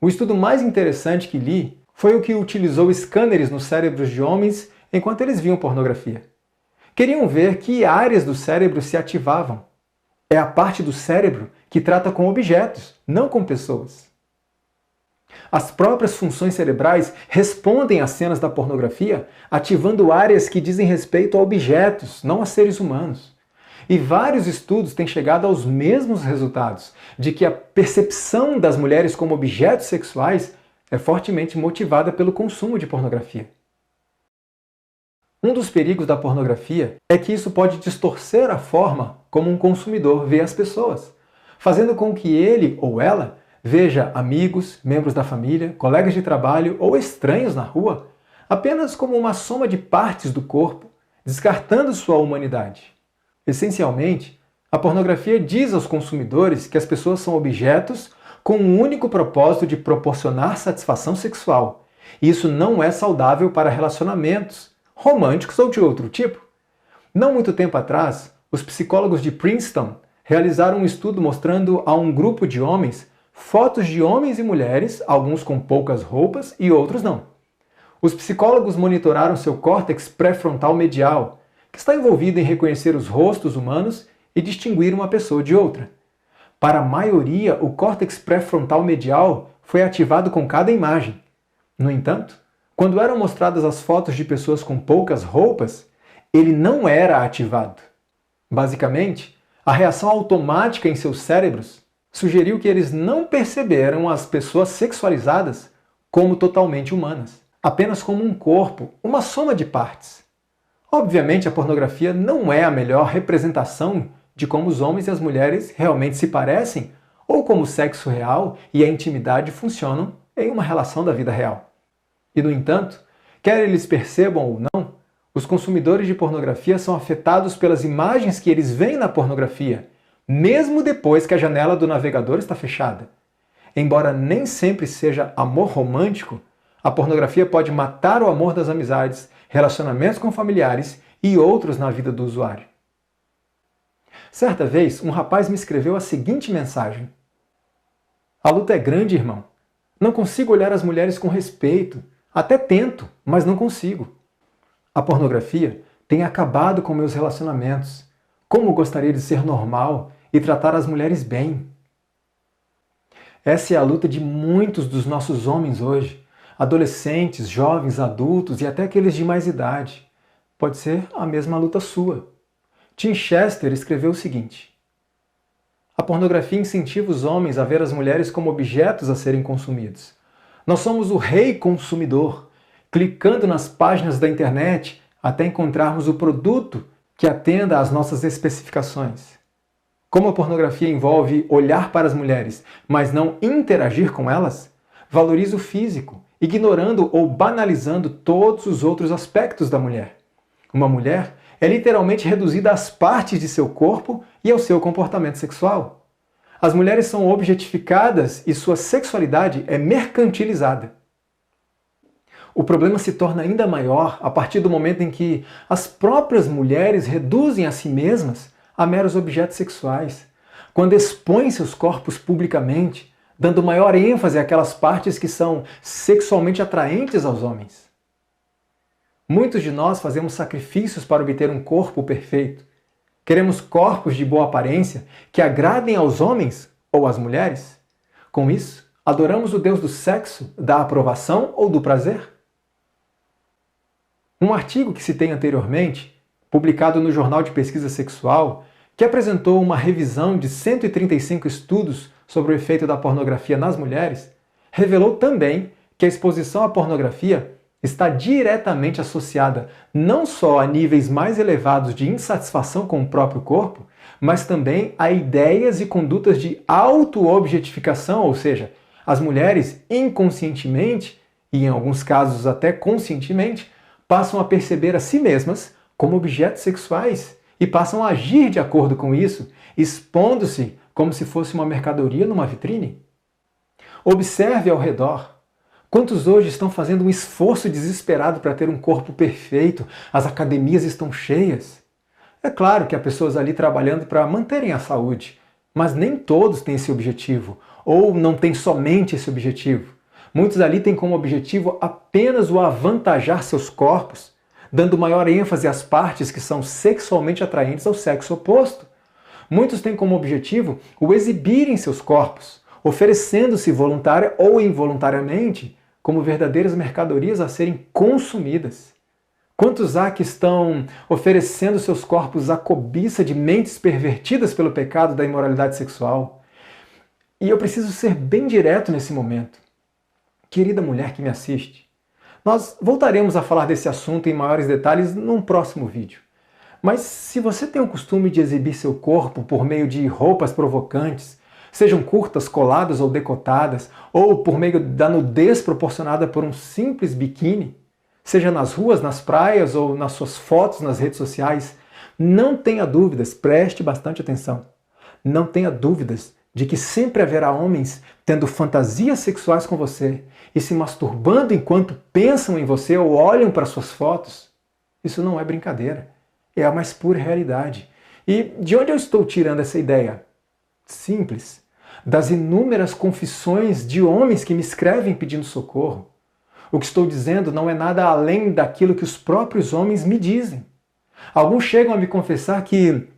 o estudo mais interessante que li foi o que utilizou escâneres nos cérebros de homens enquanto eles viam pornografia. Queriam ver que áreas do cérebro se ativavam. É a parte do cérebro que trata com objetos, não com pessoas. As próprias funções cerebrais respondem às cenas da pornografia, ativando áreas que dizem respeito a objetos, não a seres humanos. E vários estudos têm chegado aos mesmos resultados, de que a percepção das mulheres como objetos sexuais é fortemente motivada pelo consumo de pornografia. Um dos perigos da pornografia é que isso pode distorcer a forma como um consumidor vê as pessoas, fazendo com que ele ou ela veja amigos, membros da família, colegas de trabalho ou estranhos na rua apenas como uma soma de partes do corpo, descartando sua humanidade. Essencialmente, a pornografia diz aos consumidores que as pessoas são objetos com o único propósito de proporcionar satisfação sexual. E isso não é saudável para relacionamentos românticos ou de outro tipo. Não muito tempo atrás, os psicólogos de Princeton realizaram um estudo mostrando a um grupo de homens fotos de homens e mulheres, alguns com poucas roupas e outros não. Os psicólogos monitoraram seu córtex pré-frontal medial, que está envolvido em reconhecer os rostos humanos e distinguir uma pessoa de outra. Para a maioria, o córtex pré-frontal medial foi ativado com cada imagem. No entanto, quando eram mostradas as fotos de pessoas com poucas roupas, ele não era ativado. Basicamente, a reação automática em seus cérebros sugeriu que eles não perceberam as pessoas sexualizadas como totalmente humanas, apenas como um corpo, uma soma de partes. Obviamente, a pornografia não é a melhor representação de como os homens e as mulheres realmente se parecem ou como o sexo real e a intimidade funcionam em uma relação da vida real. E, no entanto, quer eles percebam ou não, os consumidores de pornografia são afetados pelas imagens que eles veem na pornografia, mesmo depois que a janela do navegador está fechada. Embora nem sempre seja amor romântico, a pornografia pode matar o amor das amizades, relacionamentos com familiares e outros na vida do usuário. Certa vez, um rapaz me escreveu a seguinte mensagem: "A luta é grande, irmão. Não consigo olhar as mulheres com respeito. Até tento, mas não consigo. A pornografia tem acabado com meus relacionamentos. Como gostaria de ser normal e tratar as mulheres bem?" Essa é a luta de muitos dos nossos homens hoje. Adolescentes, jovens, adultos e até aqueles de mais idade. Pode ser a mesma luta sua. Tim Chester escreveu o seguinte: "A pornografia incentiva os homens a ver as mulheres como objetos a serem consumidos. Nós somos o rei consumidor, clicando nas páginas da internet até encontrarmos o produto que atenda às nossas especificações. Como a pornografia envolve olhar para as mulheres, mas não interagir com elas, valoriza o físico, ignorando ou banalizando todos os outros aspectos da mulher. Uma mulher é literalmente reduzida às partes de seu corpo e ao seu comportamento sexual. As mulheres são objetificadas e sua sexualidade é mercantilizada. O problema se torna ainda maior a partir do momento em que as próprias mulheres reduzem a si mesmas a meros objetos sexuais, quando expõem seus corpos publicamente, dando maior ênfase àquelas partes que são sexualmente atraentes aos homens. Muitos de nós fazemos sacrifícios para obter um corpo perfeito. Queremos corpos de boa aparência que agradem aos homens ou às mulheres. Com isso, adoramos o Deus do sexo, da aprovação ou do prazer? Um artigo que citei anteriormente, publicado no Jornal de Pesquisa Sexual, que apresentou uma revisão de 135 estudos sobre o efeito da pornografia nas mulheres, revelou também que a exposição à pornografia está diretamente associada não só a níveis mais elevados de insatisfação com o próprio corpo, mas também a ideias e condutas de auto-objetificação, ou seja, as mulheres inconscientemente, e em alguns casos até conscientemente, passam a perceber a si mesmas como objetos sexuais e passam a agir de acordo com isso, expondo-se como se fosse uma mercadoria numa vitrine. Observe ao redor. Quantos hoje estão fazendo um esforço desesperado para ter um corpo perfeito? As academias estão cheias. É claro que há pessoas ali trabalhando para manterem a saúde, mas nem todos têm esse objetivo, ou não têm somente esse objetivo. Muitos ali têm como objetivo apenas o avantajar seus corpos, dando maior ênfase às partes que são sexualmente atraentes ao sexo oposto. Muitos têm como objetivo o exibirem seus corpos, oferecendo-se voluntária ou involuntariamente como verdadeiras mercadorias a serem consumidas. Quantos há que estão oferecendo seus corpos à cobiça de mentes pervertidas pelo pecado da imoralidade sexual? E eu preciso ser bem direto nesse momento. Querida mulher que me assiste, Nós voltaremos a falar desse assunto em maiores detalhes num próximo vídeo. Mas se você tem o costume de exibir seu corpo por meio de roupas provocantes, sejam curtas, coladas ou decotadas, ou por meio da nudez proporcionada por um simples biquíni, seja nas ruas, nas praias ou nas suas fotos nas redes sociais, não tenha dúvidas, preste bastante atenção, não tenha dúvidas de que sempre haverá homens tendo fantasias sexuais com você e se masturbando enquanto pensam em você ou olham para suas fotos. Isso não é brincadeira, é a mais pura realidade. E de onde eu estou tirando essa ideia? Simples. Das inúmeras confissões de homens que me escrevem pedindo socorro. O que estou dizendo não é nada além daquilo que os próprios homens me dizem. Alguns chegam a me confessar que,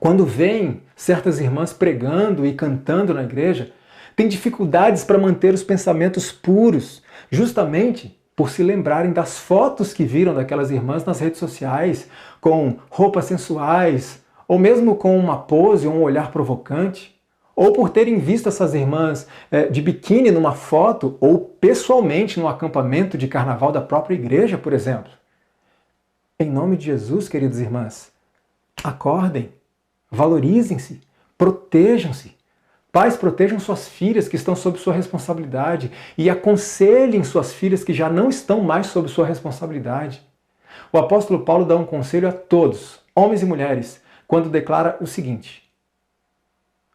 quando veem certas irmãs pregando e cantando na igreja, têm dificuldades para manter os pensamentos puros, justamente por se lembrarem das fotos que viram daquelas irmãs nas redes sociais, com roupas sensuais, ou mesmo com uma pose ou um olhar provocante, ou por terem visto essas irmãs de biquíni numa foto, ou pessoalmente no acampamento de carnaval da própria igreja, por exemplo. Em nome de Jesus, queridas irmãs, acordem, valorizem-se, protejam-se. Pais, protejam suas filhas que estão sob sua responsabilidade e aconselhem suas filhas que já não estão mais sob sua responsabilidade. O apóstolo Paulo dá um conselho a todos, homens e mulheres, quando declara o seguinte: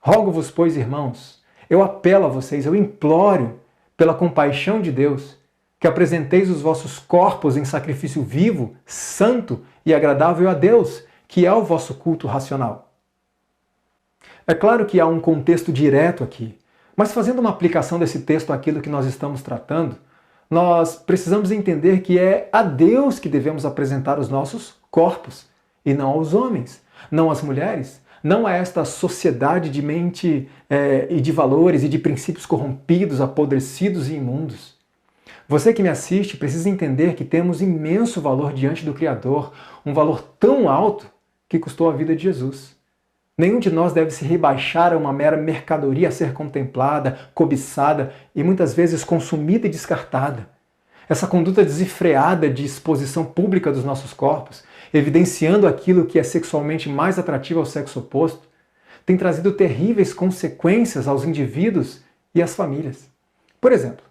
rogo-vos, pois, irmãos, eu apelo a vocês, eu imploro, pela compaixão de Deus, que apresenteis os vossos corpos em sacrifício vivo, santo e agradável a Deus, que é o vosso culto racional. É claro que há um contexto direto aqui, mas fazendo uma aplicação desse texto àquilo que nós estamos tratando, nós precisamos entender que é a Deus que devemos apresentar os nossos corpos, e não aos homens, não às mulheres, não a esta sociedade de mente e de valores e de princípios corrompidos, apodrecidos e imundos. Você que me assiste precisa entender que temos imenso valor diante do Criador, um valor tão alto que custou a vida de Jesus. Nenhum de nós deve se rebaixar a uma mera mercadoria a ser contemplada, cobiçada e muitas vezes consumida e descartada. Essa conduta desenfreada de exposição pública dos nossos corpos, evidenciando aquilo que é sexualmente mais atrativo ao sexo oposto, tem trazido terríveis consequências aos indivíduos e às famílias. Por exemplo,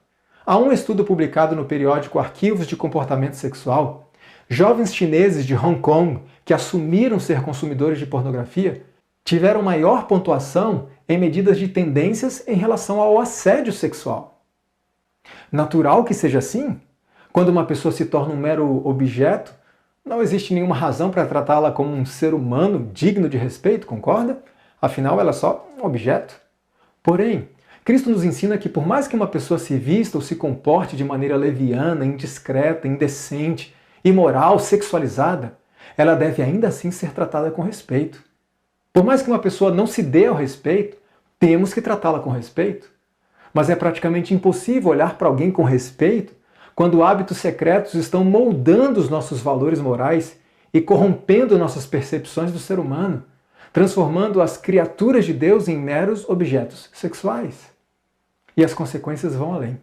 há um estudo publicado no periódico Arquivos de Comportamento Sexual. Jovens chineses de Hong Kong que assumiram ser consumidores de pornografia tiveram maior pontuação em medidas de tendências em relação ao assédio sexual. Natural que seja assim? Quando uma pessoa se torna um mero objeto, não existe nenhuma razão para tratá-la como um ser humano digno de respeito, concorda? Afinal, ela é só um objeto. Porém, Cristo nos ensina que por mais que uma pessoa se vista ou se comporte de maneira leviana, indiscreta, indecente, imoral, sexualizada, ela deve ainda assim ser tratada com respeito. Por mais que uma pessoa não se dê ao respeito, temos que tratá-la com respeito. Mas é praticamente impossível olhar para alguém com respeito quando hábitos secretos estão moldando os nossos valores morais e corrompendo nossas percepções do ser humano, transformando as criaturas de Deus em meros objetos sexuais. E as consequências vão além.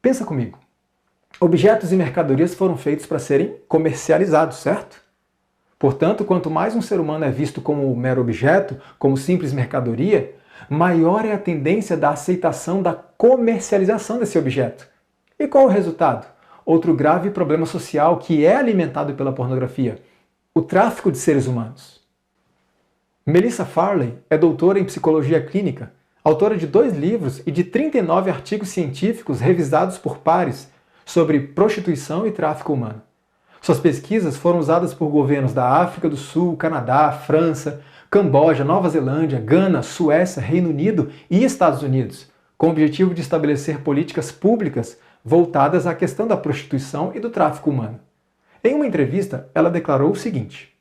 Pensa comigo. Objetos e mercadorias foram feitos para serem comercializados, certo? Portanto, quanto mais um ser humano é visto como mero objeto, como simples mercadoria, maior é a tendência da aceitação da comercialização desse objeto. E qual o resultado? Outro grave problema social que é alimentado pela pornografia: o tráfico de seres humanos. Melissa Farley é doutora em psicologia clínica, autora de 2 livros e de 39 artigos científicos revisados por pares sobre prostituição e tráfico humano. Suas pesquisas foram usadas por governos da África do Sul, Canadá, França, Camboja, Nova Zelândia, Gana, Suécia, Reino Unido e Estados Unidos, com o objetivo de estabelecer políticas públicas voltadas à questão da prostituição e do tráfico humano. Em uma entrevista, ela declarou o seguinte: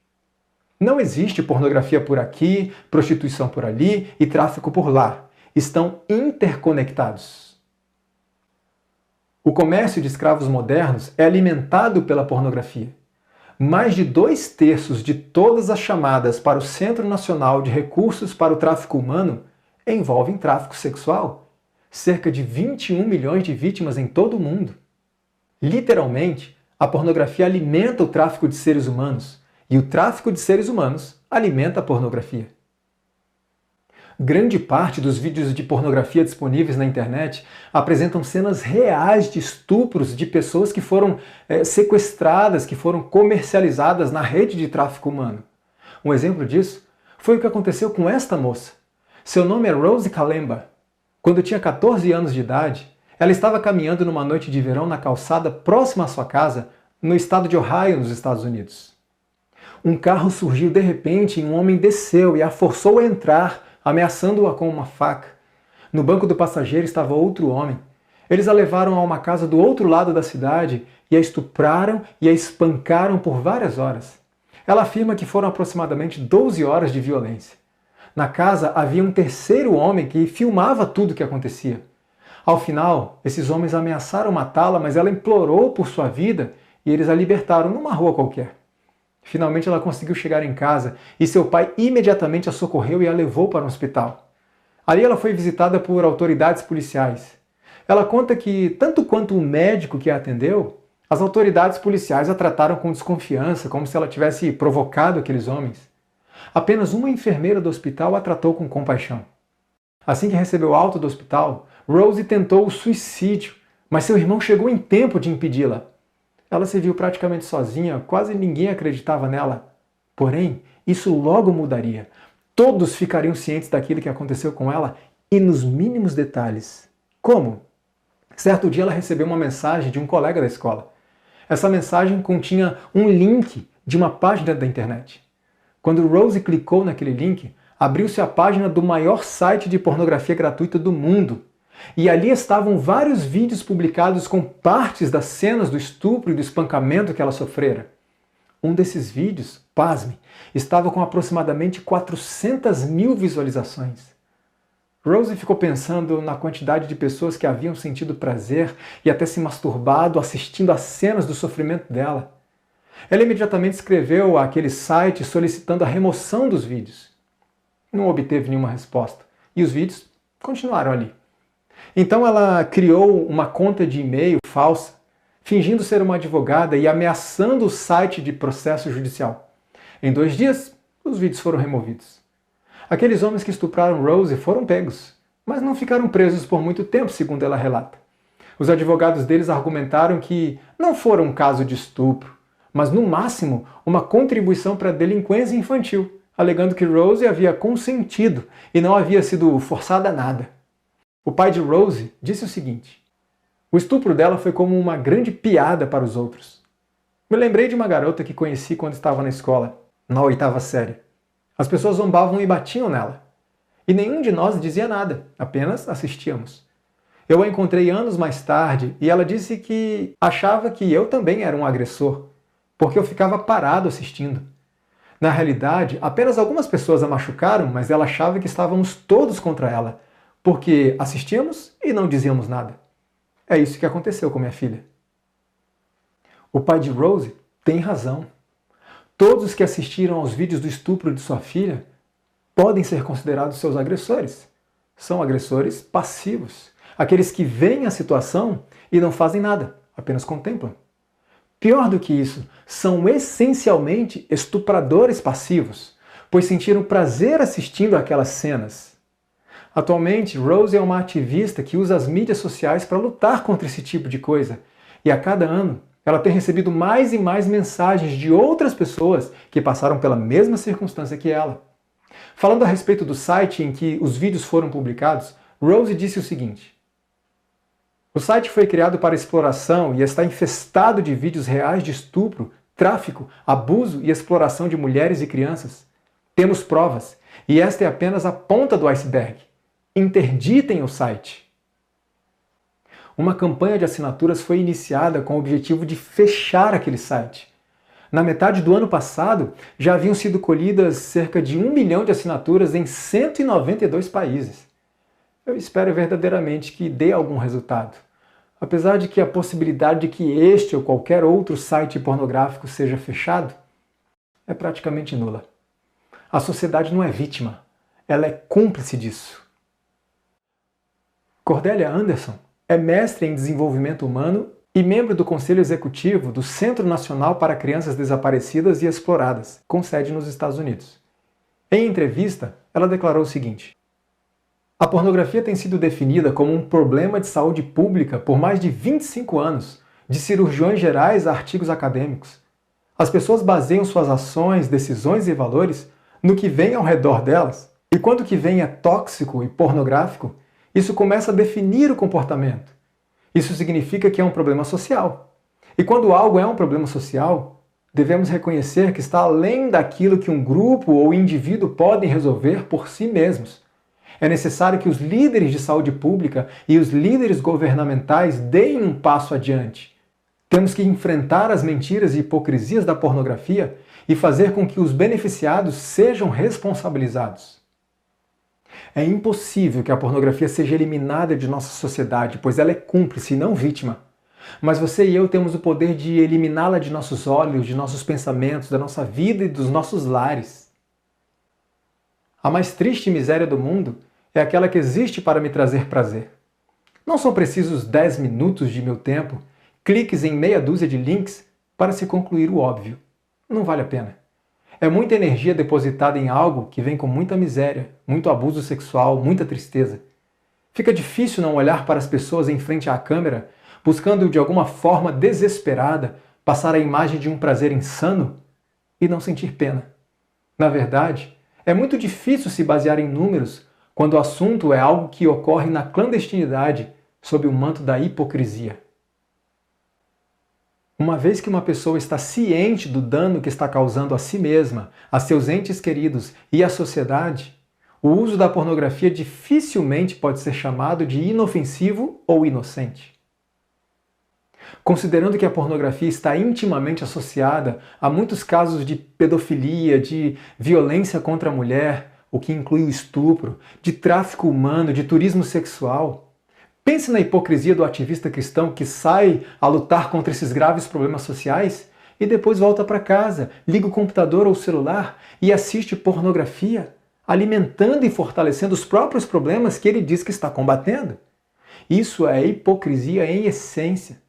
não existe pornografia por aqui, prostituição por ali e tráfico por lá. Estão interconectados. O comércio de escravos modernos é alimentado pela pornografia. Mais de 2/3 de todas as chamadas para o Centro Nacional de Recursos para o Tráfico Humano envolvem tráfico sexual. Cerca de 21 milhões de vítimas em todo o mundo. Literalmente, a pornografia alimenta o tráfico de seres humanos, e o tráfico de seres humanos alimenta a pornografia. Grande parte dos vídeos de pornografia disponíveis na internet apresentam cenas reais de estupros de pessoas que foram sequestradas, que foram comercializadas na rede de tráfico humano. Um exemplo disso foi o que aconteceu com esta moça. Seu nome é Rose Kalemba. Quando tinha 14 anos de idade, ela estava caminhando numa noite de verão na calçada próxima à sua casa, no estado de Ohio, nos Estados Unidos. Um carro surgiu de repente e um homem desceu e a forçou a entrar, ameaçando-a com uma faca. No banco do passageiro estava outro homem. Eles a levaram a uma casa do outro lado da cidade e a estupraram e a espancaram por várias horas. Ela afirma que foram aproximadamente 12 horas de violência. Na casa havia um terceiro homem que filmava tudo o que acontecia. Ao final, esses homens ameaçaram matá-la, mas ela implorou por sua vida e eles a libertaram numa rua qualquer. Finalmente ela conseguiu chegar em casa e seu pai imediatamente a socorreu e a levou para um hospital. Ali ela foi visitada por autoridades policiais. Ela conta que, tanto quanto o médico que a atendeu, as autoridades policiais a trataram com desconfiança, como se ela tivesse provocado aqueles homens. Apenas uma enfermeira do hospital a tratou com compaixão. Assim que recebeu alta do hospital, Rose tentou o suicídio, mas seu irmão chegou em tempo de impedi-la. Ela se viu praticamente sozinha, quase ninguém acreditava nela. Porém, isso logo mudaria. Todos ficariam cientes daquilo que aconteceu com ela e nos mínimos detalhes. Como? Certo dia ela recebeu uma mensagem de um colega da escola. Essa mensagem continha um link de uma página da internet. Quando Rose clicou naquele link, abriu-se a página do maior site de pornografia gratuita do mundo. E ali estavam vários vídeos publicados com partes das cenas do estupro e do espancamento que ela sofrera. Um desses vídeos, pasme, estava com aproximadamente 400 mil visualizações. Rose ficou pensando na quantidade de pessoas que haviam sentido prazer e até se masturbado assistindo às cenas do sofrimento dela. Ela imediatamente escreveu àquele site solicitando a remoção dos vídeos. Não obteve nenhuma resposta e os vídeos continuaram ali. Então ela criou uma conta de e-mail falsa, fingindo ser uma advogada e ameaçando o site de processo judicial. Em 2 dias, os vídeos foram removidos. Aqueles homens que estupraram Rose foram pegos, mas não ficaram presos por muito tempo, segundo ela relata. Os advogados deles argumentaram que não foram um caso de estupro, mas no máximo uma contribuição para a delinquência infantil, alegando que Rose havia consentido e não havia sido forçada a nada. O pai de Rose disse o seguinte: o estupro dela foi como uma grande piada para os outros. Me lembrei de uma garota que conheci quando estava na escola, na 8ª série. As pessoas zombavam e batiam nela. E nenhum de nós dizia nada, apenas assistíamos. Eu a encontrei anos mais tarde e ela disse que achava que eu também era um agressor, porque eu ficava parado assistindo. Na realidade, apenas algumas pessoas a machucaram, mas ela achava que estávamos todos contra ela, porque assistíamos e não dizíamos nada. É isso que aconteceu com minha filha. O pai de Rose tem razão. Todos os que assistiram aos vídeos do estupro de sua filha podem ser considerados seus agressores. São agressores passivos. Aqueles que veem a situação e não fazem nada, apenas contemplam. Pior do que isso, são essencialmente estupradores passivos, pois sentiram prazer assistindo aquelas cenas. Atualmente, Rose é uma ativista que usa as mídias sociais para lutar contra esse tipo de coisa. E a cada ano, ela tem recebido mais e mais mensagens de outras pessoas que passaram pela mesma circunstância que ela. Falando a respeito do site em que os vídeos foram publicados, Rose disse o seguinte: o site foi criado para exploração e está infestado de vídeos reais de estupro, tráfico, abuso e exploração de mulheres e crianças. Temos provas, e esta é apenas a ponta do iceberg. Interditem o site. Uma campanha de assinaturas foi iniciada com o objetivo de fechar aquele site. Na metade do ano passado, já haviam sido colhidas cerca de 1 milhão de assinaturas em 192 países. Eu espero verdadeiramente que dê algum resultado, apesar de que a possibilidade de que este ou qualquer outro site pornográfico seja fechado é praticamente nula. A sociedade não é vítima, ela é cúmplice disso. Cordelia Anderson é mestre em desenvolvimento humano e membro do Conselho Executivo do Centro Nacional para Crianças Desaparecidas e Exploradas, com sede nos Estados Unidos. Em entrevista, ela declarou o seguinte: a pornografia tem sido definida como um problema de saúde pública por mais de 25 anos, de cirurgiões gerais a artigos acadêmicos. As pessoas baseiam suas ações, decisões e valores no que vem ao redor delas, e quando o que vem é tóxico e pornográfico, isso começa a definir o comportamento. Isso significa que é um problema social. E quando algo é um problema social, devemos reconhecer que está além daquilo que um grupo ou indivíduo podem resolver por si mesmos. É necessário que os líderes de saúde pública e os líderes governamentais deem um passo adiante. Temos que enfrentar as mentiras e hipocrisias da pornografia e fazer com que os beneficiados sejam responsabilizados. É impossível que a pornografia seja eliminada de nossa sociedade, pois ela é cúmplice e não vítima. Mas você e eu temos o poder de eliminá-la de nossos olhos, de nossos pensamentos, da nossa vida e dos nossos lares. A mais triste miséria do mundo é aquela que existe para me trazer prazer. Não são precisos 10 minutos de meu tempo, cliques em meia dúzia de links para se concluir o óbvio. Não vale a pena. É muita energia depositada em algo que vem com muita miséria, muito abuso sexual, muita tristeza. Fica difícil não olhar para as pessoas em frente à câmera, buscando de alguma forma desesperada passar a imagem de um prazer insano e não sentir pena. Na verdade, é muito difícil se basear em números quando o assunto é algo que ocorre na clandestinidade sob o manto da hipocrisia. Uma vez que uma pessoa está ciente do dano que está causando a si mesma, a seus entes queridos e à sociedade, o uso da pornografia dificilmente pode ser chamado de inofensivo ou inocente. Considerando que a pornografia está intimamente associada a muitos casos de pedofilia, de violência contra a mulher, o que inclui o estupro, de tráfico humano, de turismo sexual, pense na hipocrisia do ativista cristão que sai a lutar contra esses graves problemas sociais e depois volta para casa, liga o computador ou o celular e assiste pornografia, alimentando e fortalecendo os próprios problemas que ele diz que está combatendo. Isso é hipocrisia em essência.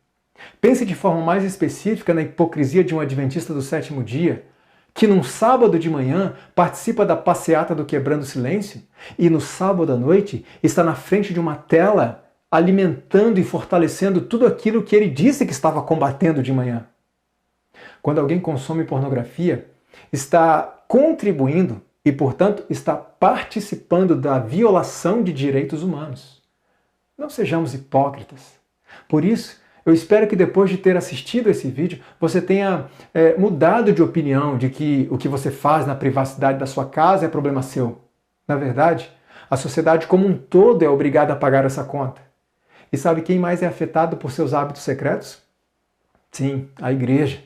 Pense de forma mais específica na hipocrisia de um adventista do sétimo dia, que num sábado de manhã participa da passeata do Quebrando o Silêncio e no sábado à noite está na frente de uma tela alimentando e fortalecendo tudo aquilo que ele disse que estava combatendo de manhã. Quando alguém consome pornografia, está contribuindo e, portanto, está participando da violação de direitos humanos. Não sejamos hipócritas. Por isso, eu espero que depois de ter assistido esse vídeo, você tenha mudado de opinião de que o que você faz na privacidade da sua casa é problema seu. Na verdade, a sociedade como um todo é obrigada a pagar essa conta. E sabe quem mais é afetado por seus hábitos secretos? Sim, a igreja.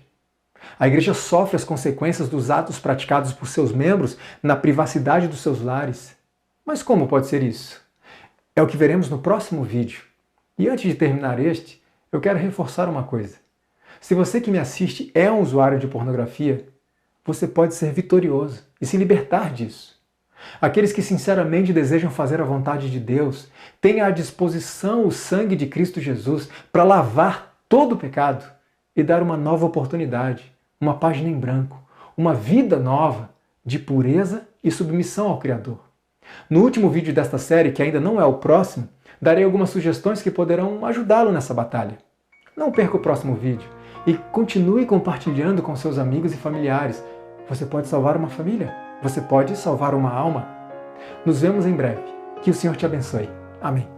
A igreja sofre as consequências dos atos praticados por seus membros na privacidade dos seus lares. Mas como pode ser isso? É o que veremos no próximo vídeo. E antes de terminar este, eu quero reforçar uma coisa. Se você que me assiste é um usuário de pornografia, você pode ser vitorioso e se libertar disso. Aqueles que sinceramente desejam fazer a vontade de Deus têm à disposição o sangue de Cristo Jesus para lavar todo o pecado e dar uma nova oportunidade, uma página em branco, uma vida nova de pureza e submissão ao Criador. No último vídeo desta série, que ainda não é o próximo, darei algumas sugestões que poderão ajudá-lo nessa batalha. Não perca o próximo vídeo e continue compartilhando com seus amigos e familiares. Você pode salvar uma família. Você pode salvar uma alma. Nos vemos em breve. Que o Senhor te abençoe. Amém.